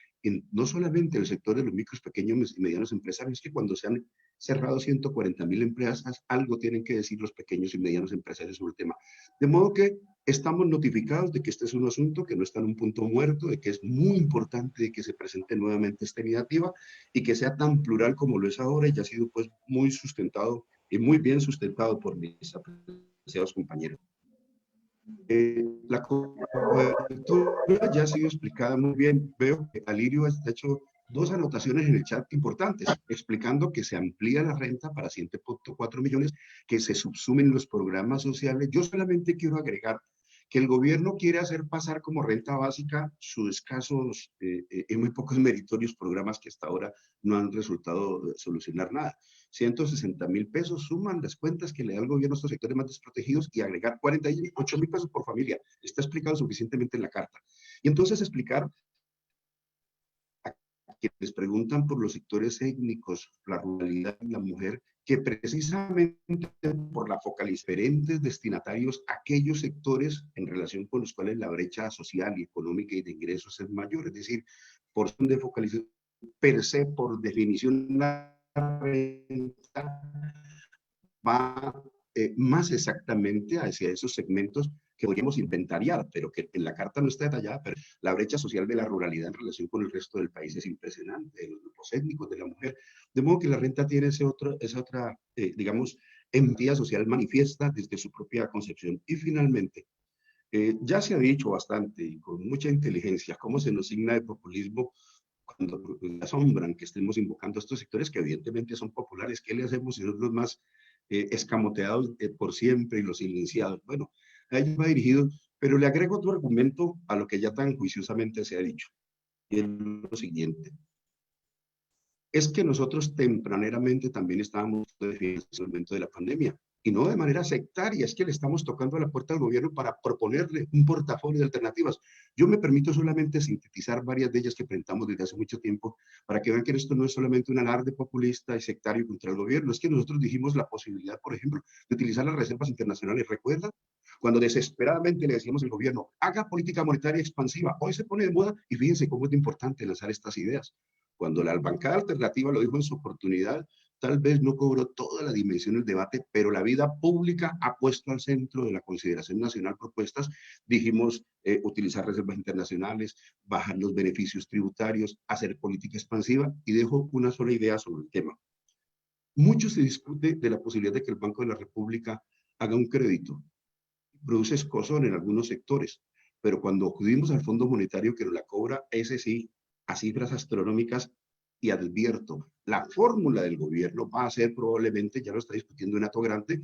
no solamente en el sector de los micros, pequeños y medianos empresarios, que cuando se han cerrado 140.000 empresas, algo tienen que decir los pequeños y medianos empresarios sobre el tema. De modo que estamos notificados de que este es un asunto que no está en un punto muerto, de que es muy importante de que se presente nuevamente esta iniciativa y que sea tan plural como lo es ahora y ya ha sido pues muy sustentado y muy bien sustentado por mis apreciados compañeros. La cobertura ya ha sido explicada muy bien. Veo que Alirio ha hecho dos anotaciones en el chat importantes, explicando que se amplía la renta para 7.4 millones, que se subsumen los programas sociales. Yo solamente quiero agregar que el gobierno quiere hacer pasar como renta básica sus escasos y muy pocos meritorios programas que hasta ahora no han resultado solucionar nada. 160.000 pesos suman las cuentas que le da el gobierno a estos sectores más desprotegidos y agregar 48.000 pesos por familia. Está explicado suficientemente en la carta. Y entonces explicar a quienes preguntan por los sectores étnicos, la ruralidad y la mujer, que precisamente por la focalización diferentes destinatarios, aquellos sectores en relación con los cuales la brecha social y económica y de ingresos es mayor, es decir, por de focalización per se, por definición, la renta va más exactamente hacia esos segmentos que podríamos inventariar, pero que en la carta no está detallada, pero la brecha social de la ruralidad en relación con el resto del país es impresionante, de los grupos étnicos, de la mujer, de modo que la renta tiene esa otra digamos, empatía social manifiesta desde su propia concepción. Y finalmente, ya se ha dicho bastante y con mucha inteligencia cómo se nos signa de populismo cuando asombran que estemos invocando a estos sectores que evidentemente son populares. ¿Qué le hacemos si son los más escamoteados por siempre y los silenciados? Bueno, a ellos va dirigido, pero le agrego otro argumento a lo que ya tan juiciosamente se ha dicho, y es lo siguiente. Es que nosotros tempraneramente también estábamos en el momento de la pandemia, y no de manera sectaria, es que le estamos tocando a la puerta al gobierno para proponerle un portafolio de alternativas. Yo me permito solamente sintetizar varias de ellas que presentamos desde hace mucho tiempo, para que vean que esto no es solamente un alarde populista y sectario contra el gobierno, es que nosotros dijimos la posibilidad, por ejemplo, de utilizar las reservas internacionales. ¿Recuerdan? Cuando desesperadamente le decíamos al gobierno, haga política monetaria expansiva. Hoy se pone de moda y fíjense cómo es importante lanzar estas ideas. Cuando la bancada alternativa lo dijo en su oportunidad, tal vez no cobró toda la dimensión del debate, pero la vida pública ha puesto al centro de la consideración nacional propuestas. Dijimos utilizar reservas internacionales, bajar los beneficios tributarios, hacer política expansiva, y dejo una sola idea sobre el tema. Mucho se discute de la posibilidad de que el Banco de la República haga un crédito. Produce escozor en algunos sectores, pero cuando acudimos al Fondo Monetario que nos la cobra, ese sí, a cifras astronómicas, y advierto, la fórmula del gobierno va a ser probablemente, ya lo está discutiendo en Hato Grande,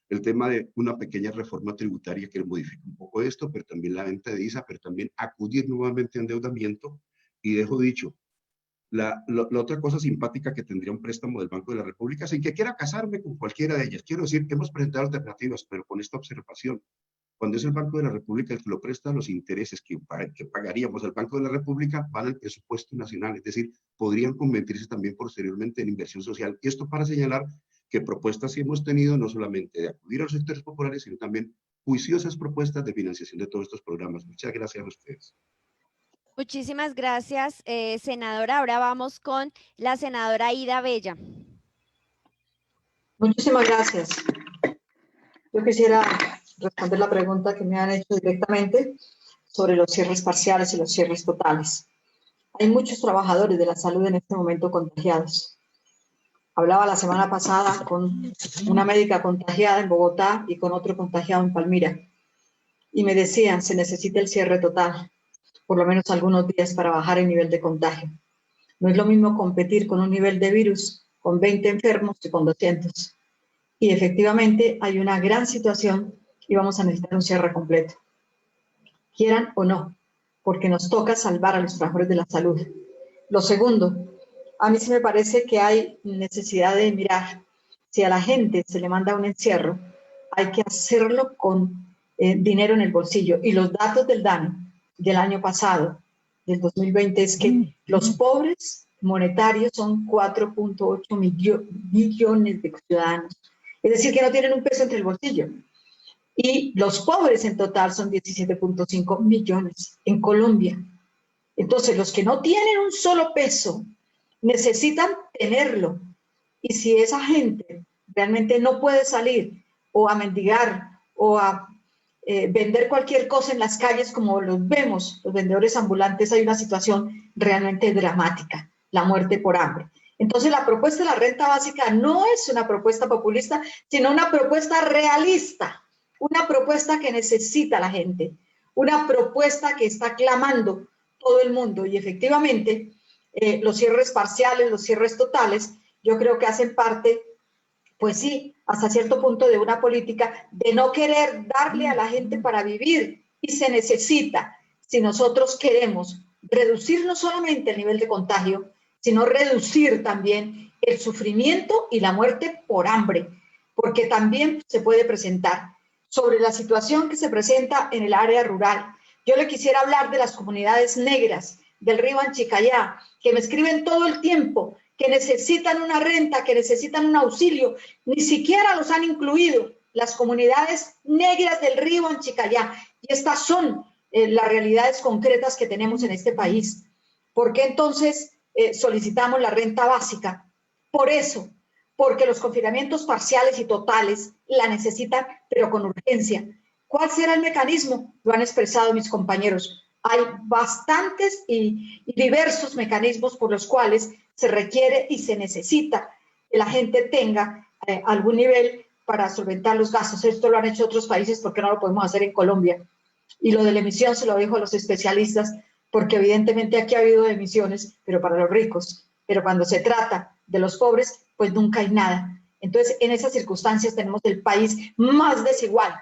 el tema de una pequeña reforma tributaria que modifique un poco esto, pero también la venta de ISA, pero también acudir nuevamente a endeudamiento. Y dejo dicho, la otra cosa simpática que tendría un préstamo del Banco de la República, sin que quiera casarme con cualquiera de ellas. Quiero decir que hemos presentado alternativas, pero con esta observación. Cuando es el Banco de la República el que lo presta, los intereses que pagaríamos al Banco de la República van al presupuesto nacional, es decir, podrían convertirse también posteriormente en inversión social. Y esto para señalar que propuestas sí hemos tenido, no solamente de acudir a los sectores populares, sino también juiciosas propuestas de financiación de todos estos programas. Muchas gracias a ustedes. Muchísimas gracias, senadora. Ahora vamos con la senadora Ida Bella. Muchísimas gracias. Yo quisiera responder la pregunta que me han hecho directamente sobre los cierres parciales y los cierres totales. Hay muchos trabajadores de la salud en este momento contagiados. Hablaba la semana pasada con una médica contagiada en Bogotá y con otro contagiado en Palmira. Y me decían, se necesita el cierre total, por lo menos algunos días para bajar el nivel de contagio. No es lo mismo competir con un nivel de virus con 20 enfermos que con 200. Y efectivamente hay una gran situación y vamos a necesitar un cierre completo, quieran o no, porque nos toca salvar a los trabajadores de la salud. Lo segundo, a mí sí me parece que hay necesidad de mirar, si a la gente se le manda un encierro, hay que hacerlo con dinero en el bolsillo. Y los datos del DANE del año pasado, del 2020, es que los pobres monetarios son 4.8 millones de ciudadanos. Es decir, que no tienen un peso entre el bolsillo. Y los pobres en total son 17.5 millones en Colombia. Entonces, los que no tienen un solo peso necesitan tenerlo. Y si esa gente realmente no puede salir o a mendigar o a vender cualquier cosa en las calles como los vemos, los vendedores ambulantes, hay una situación realmente dramática, la muerte por hambre. Entonces, la propuesta de la renta básica no es una propuesta populista, sino una propuesta realista, una propuesta que necesita la gente, una propuesta que está clamando todo el mundo. Y efectivamente, los cierres parciales, los cierres totales, yo creo que hacen parte, pues sí, hasta cierto punto de una política de no querer darle a la gente para vivir. Y se necesita, si nosotros queremos reducir no solamente el nivel de contagio, sino reducir también el sufrimiento y la muerte por hambre, porque también se puede presentar. Sobre la situación que se presenta en el área rural, yo le quisiera hablar de las comunidades negras del río Anchicayá, que me escriben todo el tiempo, que necesitan una renta, que necesitan un auxilio, ni siquiera los han incluido, las comunidades negras del río Anchicayá, y estas son las realidades concretas que tenemos en este país. ¿Por qué entonces solicitamos la renta básica? Por eso, porque los confinamientos parciales y totales la necesitan, pero con urgencia. ¿Cuál será el mecanismo? Lo han expresado mis compañeros. Hay bastantes y diversos mecanismos por los cuales se requiere y se necesita que la gente tenga algún nivel para solventar los gastos. Esto lo han hecho otros países, ¿por qué no lo podemos hacer en Colombia? Y lo de la emisión se lo dejo a los especialistas, porque evidentemente aquí ha habido emisiones, pero para los ricos. Pero cuando se trata de los pobres, pues nunca hay nada. Entonces, en esas circunstancias tenemos el país más desigual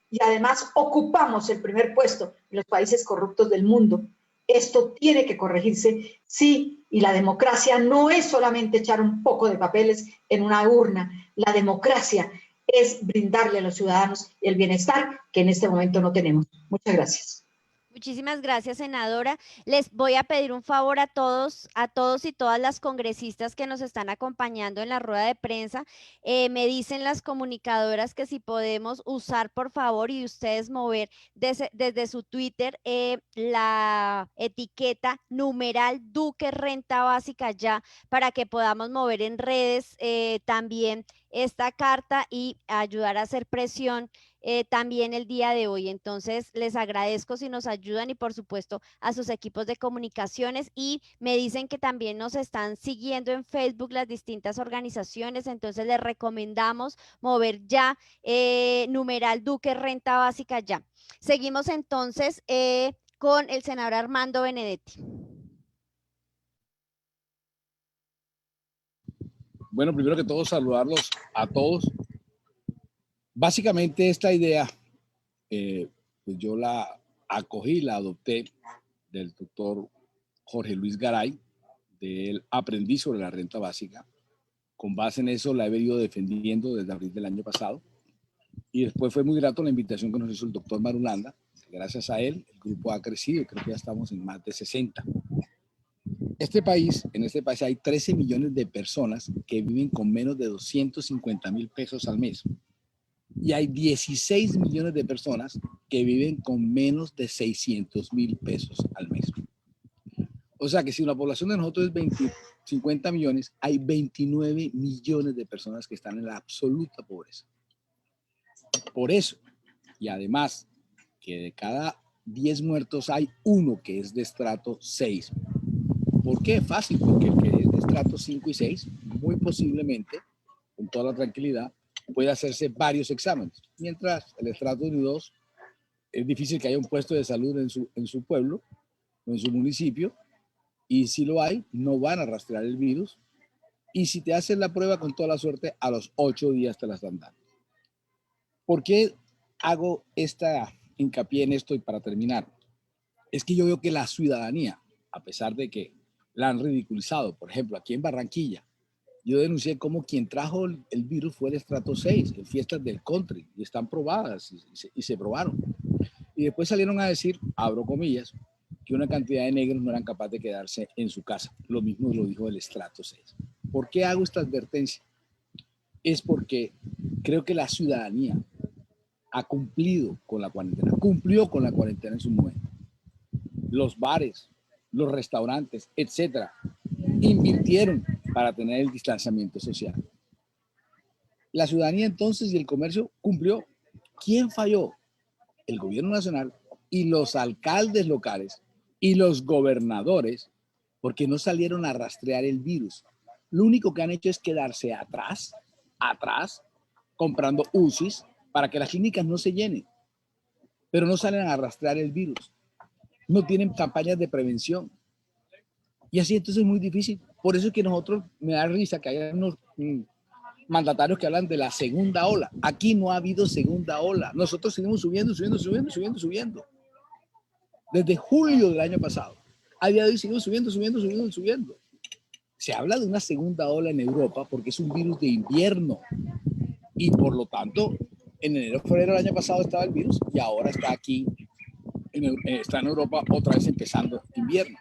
y además ocupamos el primer puesto en los países corruptos del mundo. Esto tiene que corregirse, sí, y la democracia no es solamente echar un poco de papeles en una urna. La democracia es brindarle a los ciudadanos el bienestar que en este momento no tenemos. Muchas gracias. Muchísimas gracias, senadora. Les voy a pedir un favor a todos y todas las congresistas que nos están acompañando en la rueda de prensa. Me dicen las comunicadoras que si podemos usar, por favor, y ustedes mover desde su Twitter la etiqueta numeral Duque Renta Básica Ya, para que podamos mover en redes también esta carta y ayudar a hacer presión también el día de hoy. Entonces, les agradezco si nos ayudan y por supuesto a sus equipos de comunicaciones, y me dicen que también nos están siguiendo en Facebook las distintas organizaciones, entonces les recomendamos mover ya numeral Duque Renta Básica ya. Seguimos entonces con el senador Armando Benedetti. Bueno, primero que todo, saludarlos a todos. Básicamente esta idea, pues yo la acogí, la adopté del doctor Jorge Luis Garay. De él aprendí sobre la renta básica. Con base en eso la he venido defendiendo desde abril del año pasado. Y después fue muy grato la invitación que nos hizo el doctor Marulanda. Gracias a él, el grupo ha crecido, creo que ya estamos en más de 60. En este país hay 13 millones de personas que viven con menos de 250.000 pesos al mes. Y hay 16 millones de personas que viven con menos de 600.000 pesos al mes. O sea que si la población de nosotros es 50 millones, hay 29 millones de personas que están en la absoluta pobreza. Por eso, y además que de cada 10 muertos hay uno que es de estrato 6. ¿Por qué? Fácil, porque el que es de estrato 5 y 6, muy posiblemente, con toda la tranquilidad, puede hacerse varios exámenes. Mientras el estrato 1 y 2, es difícil que haya un puesto de salud en su pueblo o en su municipio, y si lo hay, no van a rastrear el virus, y si te hacen la prueba con toda la suerte, a los 8 días te la están dando. ¿Por qué hago esta hincapié en esto? Y para terminar, es que yo veo que la ciudadanía, a pesar de que la han ridiculizado, por ejemplo, aquí en Barranquilla, yo denuncié como quien trajo el virus fue el estrato 6 en fiestas del country, y están probadas y se probaron. Y después salieron a decir, abro comillas, que una cantidad de negros no eran capaces de quedarse en su casa. Lo mismo lo dijo el estrato 6. ¿Por qué hago esta advertencia? Es porque creo que la ciudadanía ha cumplido con la cuarentena, cumplió con la cuarentena en su momento. Los bares, los restaurantes, etcétera, invirtieron para tener el distanciamiento social. La ciudadanía entonces y el comercio cumplió. ¿Quién falló? El gobierno nacional y los alcaldes locales y los gobernadores, porque no salieron a rastrear el virus. Lo único que han hecho es quedarse atrás, comprando UCIs para que las clínicas no se llenen, pero no salen a rastrear el virus. No tienen campañas de prevención. Y así entonces es muy difícil. Por eso es que nosotros, me da risa que haya unos mandatarios que hablan de la segunda ola. Aquí no ha habido segunda ola. Nosotros seguimos subiendo. Desde julio del año pasado. A día de hoy seguimos subiendo. Se habla de una segunda ola en Europa porque es un virus de invierno. Y por lo tanto, en enero, febrero del año pasado estaba el virus y ahora está aquí, está en Europa otra vez empezando invierno.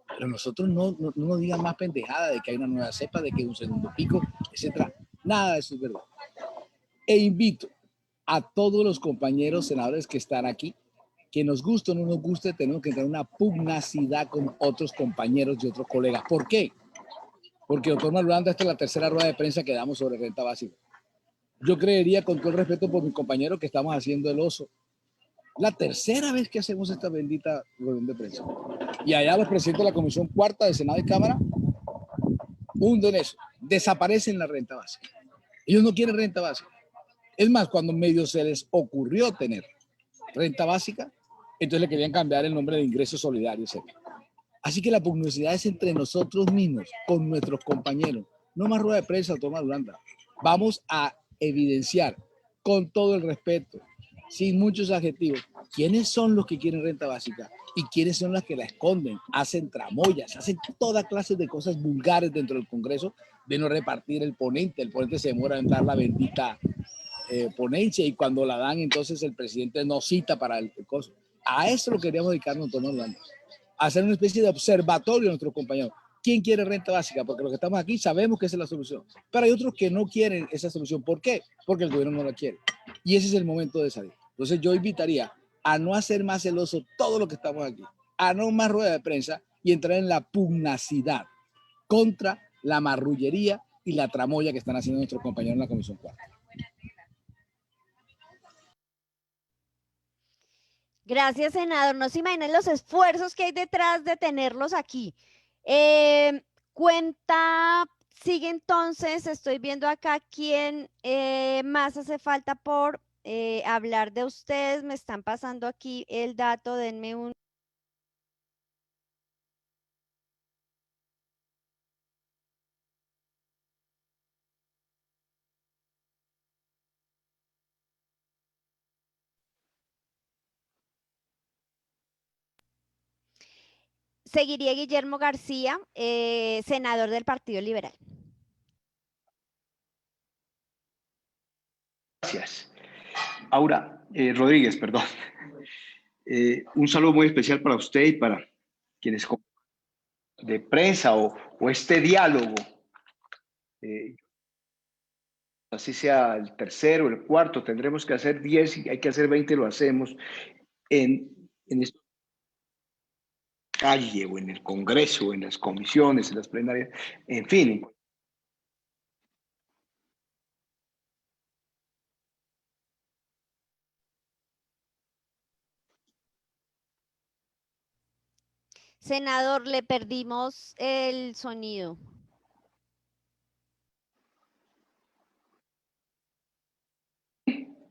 Pero nosotros no nos digan más pendejada de que hay una nueva cepa, de que hay un segundo pico, etcétera. Nada de eso es verdad. E invito a todos los compañeros senadores que están aquí, que nos guste o no nos guste, tenemos que tener una pugnacidad con otros compañeros y otros colegas. ¿Por qué? Porque, doctor Marulanda, esta es la tercera rueda de prensa que damos sobre renta básica. Yo creería, con todo el respeto por mi compañero, que estamos haciendo el oso. La tercera vez que hacemos esta bendita reunión de prensa. Y allá los presidentes de la Comisión Cuarta de Senado y Cámara hunden eso, desaparecen la renta básica. Ellos no quieren renta básica. Es más, cuando medio se les ocurrió tener renta básica, entonces le querían cambiar el nombre de ingreso solidario, etc. Así que la pugnacidad es entre nosotros mismos, con nuestros compañeros. No más rueda de prensa, doctor Marulanda. Vamos a evidenciar con todo el respeto, sin muchos adjetivos, quiénes son los que quieren renta básica y quiénes son las que la esconden, hacen tramoyas, hacen toda clase de cosas vulgares dentro del Congreso, de no repartir el ponente se demora en dar la bendita ponencia y cuando la dan entonces el presidente no cita para el coso. A eso lo queríamos dedicarnos, doctor Marulanda, a hacer una especie de observatorio de nuestros compañeros. ¿Quién quiere renta básica? Porque los que estamos aquí sabemos que esa es la solución. Pero hay otros que no quieren esa solución. ¿Por qué? Porque el gobierno no la quiere. Y ese es el momento de salir. Entonces yo invitaría a no hacer más celoso todo lo que estamos aquí, a no más rueda de prensa y entrar en la pugnacidad contra la marrullería y la tramoya que están haciendo nuestros compañeros en la Comisión Cuarta. Gracias, senador. No se imaginan los esfuerzos que hay detrás de tenerlos aquí. Sigue entonces, estoy viendo acá quién más hace falta por hablar de ustedes. Me están pasando aquí el dato, denme un... Seguiría Guillermo García, senador del Partido Liberal. Gracias. Aura Rodríguez, perdón. Un saludo muy especial para usted y para quienes de prensa o este diálogo, así sea el tercero, el cuarto, tendremos que hacer 10 y hay que hacer 20, lo hacemos en esta calle o en el Congreso, en las comisiones, en las plenarias, en fin. Senador, le perdimos el sonido.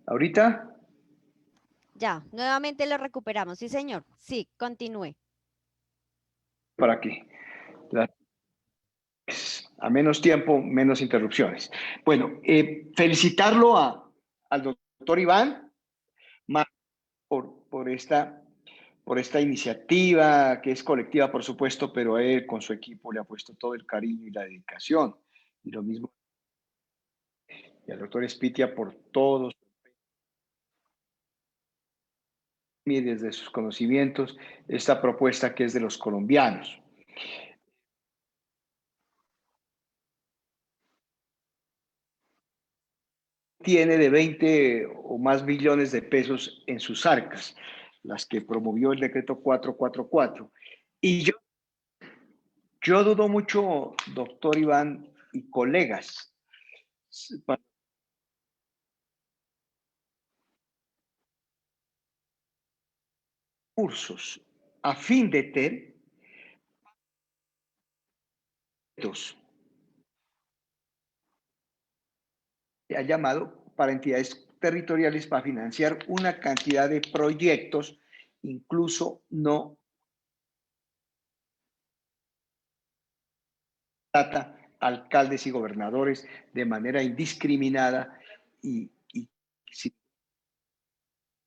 ¿Ahorita? Ya, nuevamente lo recuperamos. Sí, señor. Sí, continúe. Para que a menos tiempo, menos interrupciones. Bueno, felicitarlo al doctor Iván por esta iniciativa que es colectiva, por supuesto, pero él con su equipo le ha puesto todo el cariño y la dedicación. Y lo mismo y al doctor Espitia por todos y desde sus conocimientos esta propuesta que es de los colombianos. Tiene de 20 o más billones de pesos en sus arcas, las que promovió el decreto 444. Y yo dudo mucho, doctor Iván y colegas, cursos a fin de ha llamado para entidades territoriales para financiar una cantidad de proyectos, incluso no trata alcaldes y gobernadores de manera indiscriminada y sin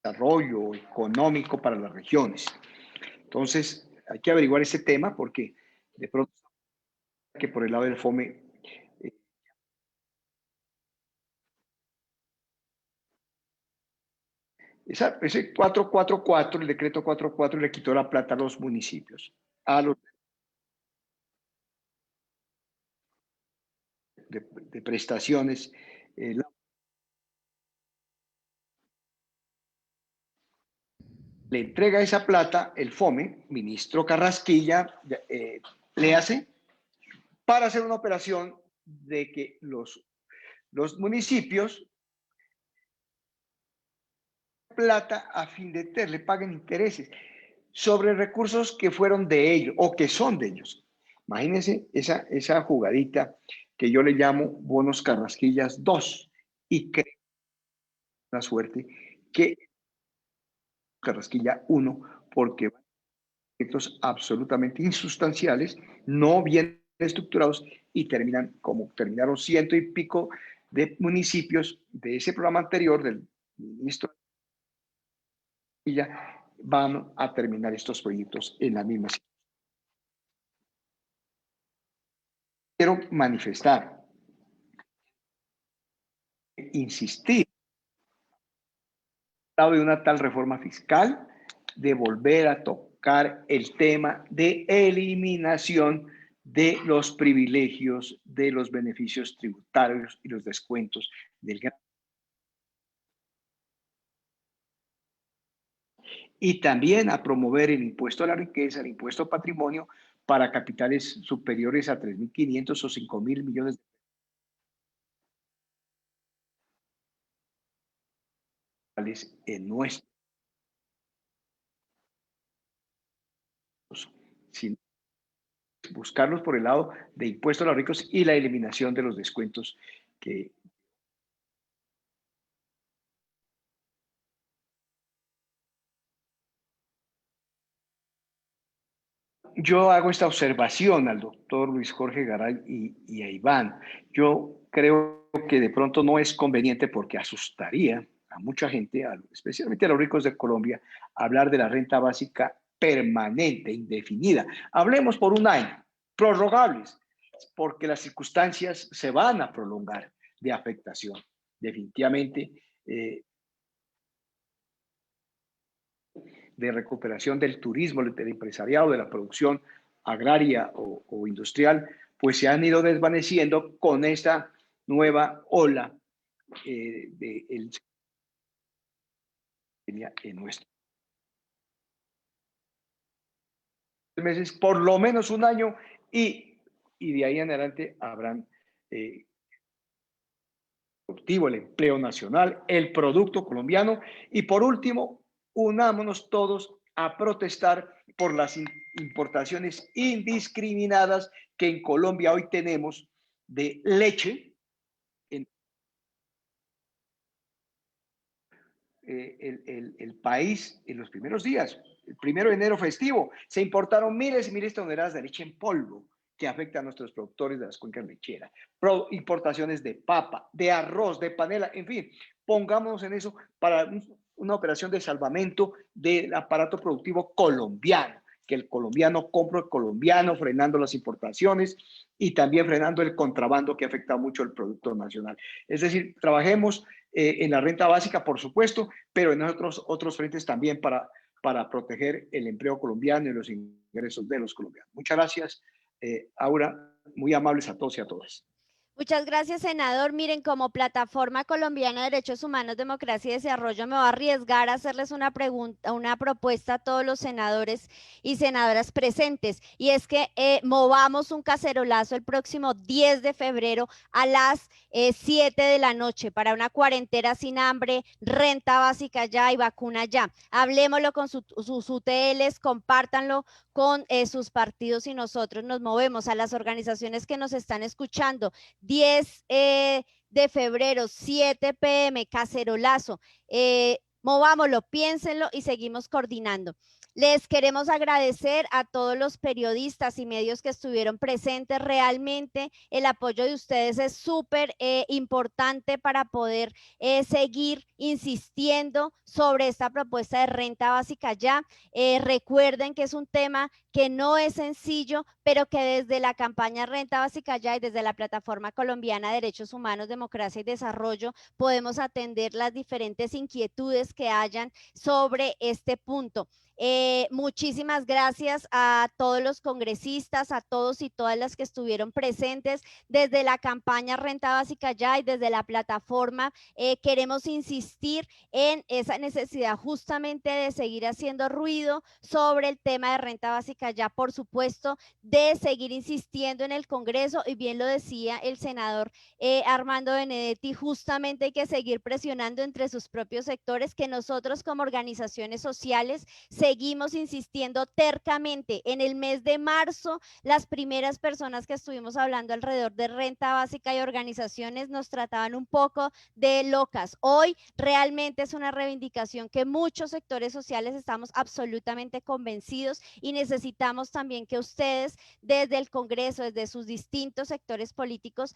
desarrollo económico para las regiones. Entonces, hay que averiguar ese tema porque de pronto que por el lado del FOME ese 444, el decreto 44 le quitó la plata a los municipios, a los de prestaciones. Le entrega esa plata el FOME, ministro Carrasquilla, le hace para hacer una operación de que los municipios plata a fin de le paguen intereses sobre recursos que fueron de ellos o que son de ellos. Imagínense esa jugadita que yo le llamo bonos Carrasquillas 2 y que la suerte que Carrasquilla 1 porque proyectos absolutamente insustanciales, no bien estructurados y terminan como terminaron 100 y pico de municipios de ese programa anterior del ministro van a terminar estos proyectos en la misma situación. Quiero manifestar, insistir, de una tal reforma fiscal, de volver a tocar el tema de eliminación de los privilegios, de los beneficios tributarios y los descuentos del gran. Y también a promover el impuesto a la riqueza, el impuesto a patrimonio para capitales superiores a 3.500 o 5.000 millones de dólares en nuestro. sino buscarlos por el lado de impuestos a los ricos y la eliminación de los descuentos que yo hago esta observación al doctor Luis Jorge Garay y a Iván. Yo creo que de pronto no es conveniente porque asustaría a mucha gente, especialmente a los ricos de Colombia, hablar de la renta básica permanente, indefinida. Hablemos por un año, prorrogables, porque las circunstancias se van a prolongar de afectación. Definitivamente, de recuperación del turismo, del empresariado, de la producción agraria o industrial, pues se han ido desvaneciendo con esta nueva ola en nuestro meses, por lo menos un año, y de ahí en adelante habrán productivo, el empleo nacional, el producto colombiano, y por último, unámonos todos a protestar por las importaciones indiscriminadas que en Colombia hoy tenemos de leche. El país en los primeros días, el 1 de enero festivo, se importaron miles y miles de toneladas de leche en polvo que afecta a nuestros productores de las cuencas lecheras, importaciones de papa, de arroz, de panela, en fin, pongámonos en eso para una operación de salvamento del aparato productivo colombiano, que el colombiano compre el colombiano, frenando las importaciones y también frenando el contrabando que afecta mucho el producto nacional. Es decir, trabajemos en la renta básica, por supuesto, pero en otros frentes también para proteger el empleo colombiano y los ingresos de los colombianos. Muchas gracias, Aura, muy amables a todos y a todas. Muchas gracias, senador. Miren, como Plataforma Colombiana de Derechos Humanos, Democracia y Desarrollo, me voy a arriesgar a hacerles una pregunta, una propuesta a todos los senadores y senadoras presentes, y es que movamos un cacerolazo el próximo 10 de febrero a las 7 de la noche para una cuarentena sin hambre, renta básica ya y vacuna ya. Hablemoslo con sus UTLs, compártanlo con sus partidos y nosotros nos movemos. A las organizaciones que nos están escuchando, 10 de febrero, 7 p.m., cacerolazo. Movámoslo, piénsenlo y seguimos coordinando. Les queremos agradecer a todos los periodistas y medios que estuvieron presentes. Realmente el apoyo de ustedes es súper importante para poder seguir insistiendo sobre esta propuesta de renta básica ya. Recuerden que es un tema que no es sencillo, pero que desde la campaña Renta Básica Ya y desde la Plataforma Colombiana de Derechos Humanos, Democracia y Desarrollo podemos atender las diferentes inquietudes que hayan sobre este punto. Muchísimas gracias a todos los congresistas, a todos y todas las que estuvieron presentes desde la campaña Renta Básica Ya y desde la plataforma. Queremos insistir en esa necesidad justamente de seguir haciendo ruido sobre el tema de Renta Básica Ya, por supuesto, de seguir insistiendo en el Congreso, y bien lo decía el senador Armando Benedetti, justamente hay que seguir presionando entre sus propios sectores, que nosotros como organizaciones sociales seguimos insistiendo tercamente. En el mes de marzo, las primeras personas que estuvimos hablando alrededor de renta básica y organizaciones nos trataban un poco de locas. Hoy realmente es una reivindicación que muchos sectores sociales estamos absolutamente convencidos, y necesitamos también que ustedes desde el Congreso, desde sus distintos sectores políticos,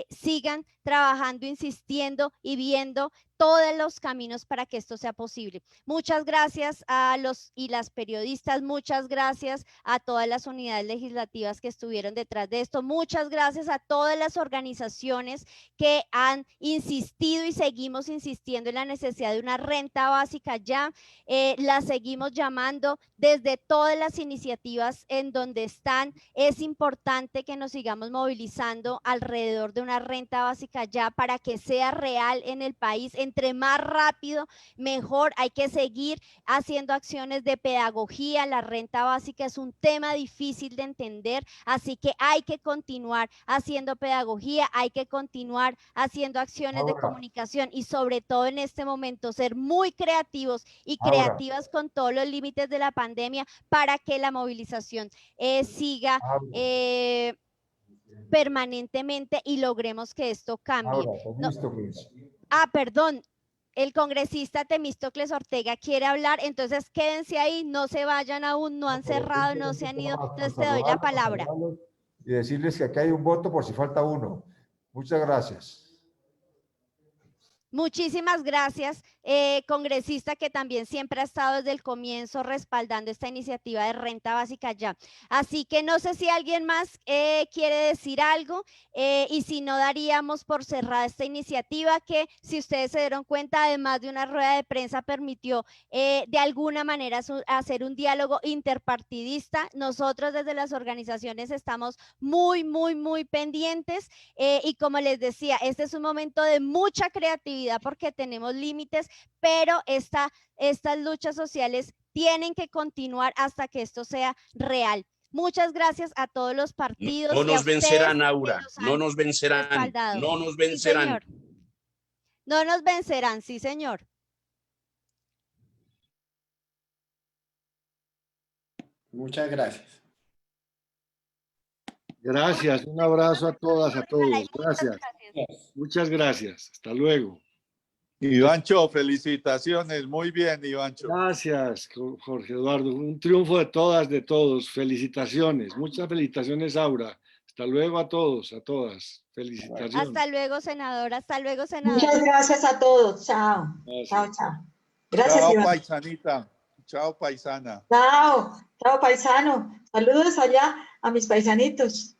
sigan trabajando, insistiendo y viendo todos los caminos para que esto sea posible. Muchas gracias a los y las periodistas, muchas gracias a todas las unidades legislativas que estuvieron detrás de esto, muchas gracias a todas las organizaciones que han insistido y seguimos insistiendo en la necesidad de una renta básica ya. Las seguimos llamando desde todas las iniciativas en donde están. Es importante que nos sigamos movilizando alrededor de una renta básica ya para que sea real en el país, entre más rápido, mejor. Hay que seguir haciendo acciones de pedagogía. La renta básica es un tema difícil de entender, así que hay que continuar haciendo pedagogía, hay que continuar haciendo acciones de comunicación y sobre todo en este momento ser muy creativos y creativas con todos los límites de la pandemia para que la movilización siga permanentemente y logremos que esto cambie. Perdón, el congresista Temístocles Ortega quiere hablar, entonces quédense ahí, no se vayan aún, no han cerrado, no se han ido, entonces te doy la palabra. Y decirles que aquí hay un voto por si falta uno. Muchas gracias. Muchísimas gracias, congresista, que también siempre ha estado desde el comienzo respaldando esta iniciativa de renta básica ya. Así que no sé si alguien más quiere decir algo y si no, daríamos por cerrada esta iniciativa que, si ustedes se dieron cuenta, además de una rueda de prensa, permitió de alguna manera hacer un diálogo interpartidista. Nosotros desde las organizaciones estamos muy pendientes y como les decía, este es un momento de mucha creatividad porque tenemos límites, pero estas luchas sociales tienen que continuar hasta que esto sea real. Muchas gracias a todos los partidos. No nos vencerán, Aura, no nos vencerán, no nos vencerán. Sí, no nos vencerán, sí, señor. Muchas gracias. Gracias, un abrazo a todas, a todos. Gracias. Muchas gracias. Hasta luego. Ivancho, felicitaciones. Muy bien, Ivancho. Gracias, Jorge Eduardo. Un triunfo de todas, de todos. Felicitaciones. Muchas felicitaciones, Aura. Hasta luego a todos, a todas. Felicitaciones. Hasta luego, senadora. Hasta luego, senadora. Muchas gracias a todos. Chao. Gracias. Chao, chao. Gracias, Chao, Iván. paisanita. Chao, paisana. Chao. Chao, paisano. Saludos allá a mis paisanitos.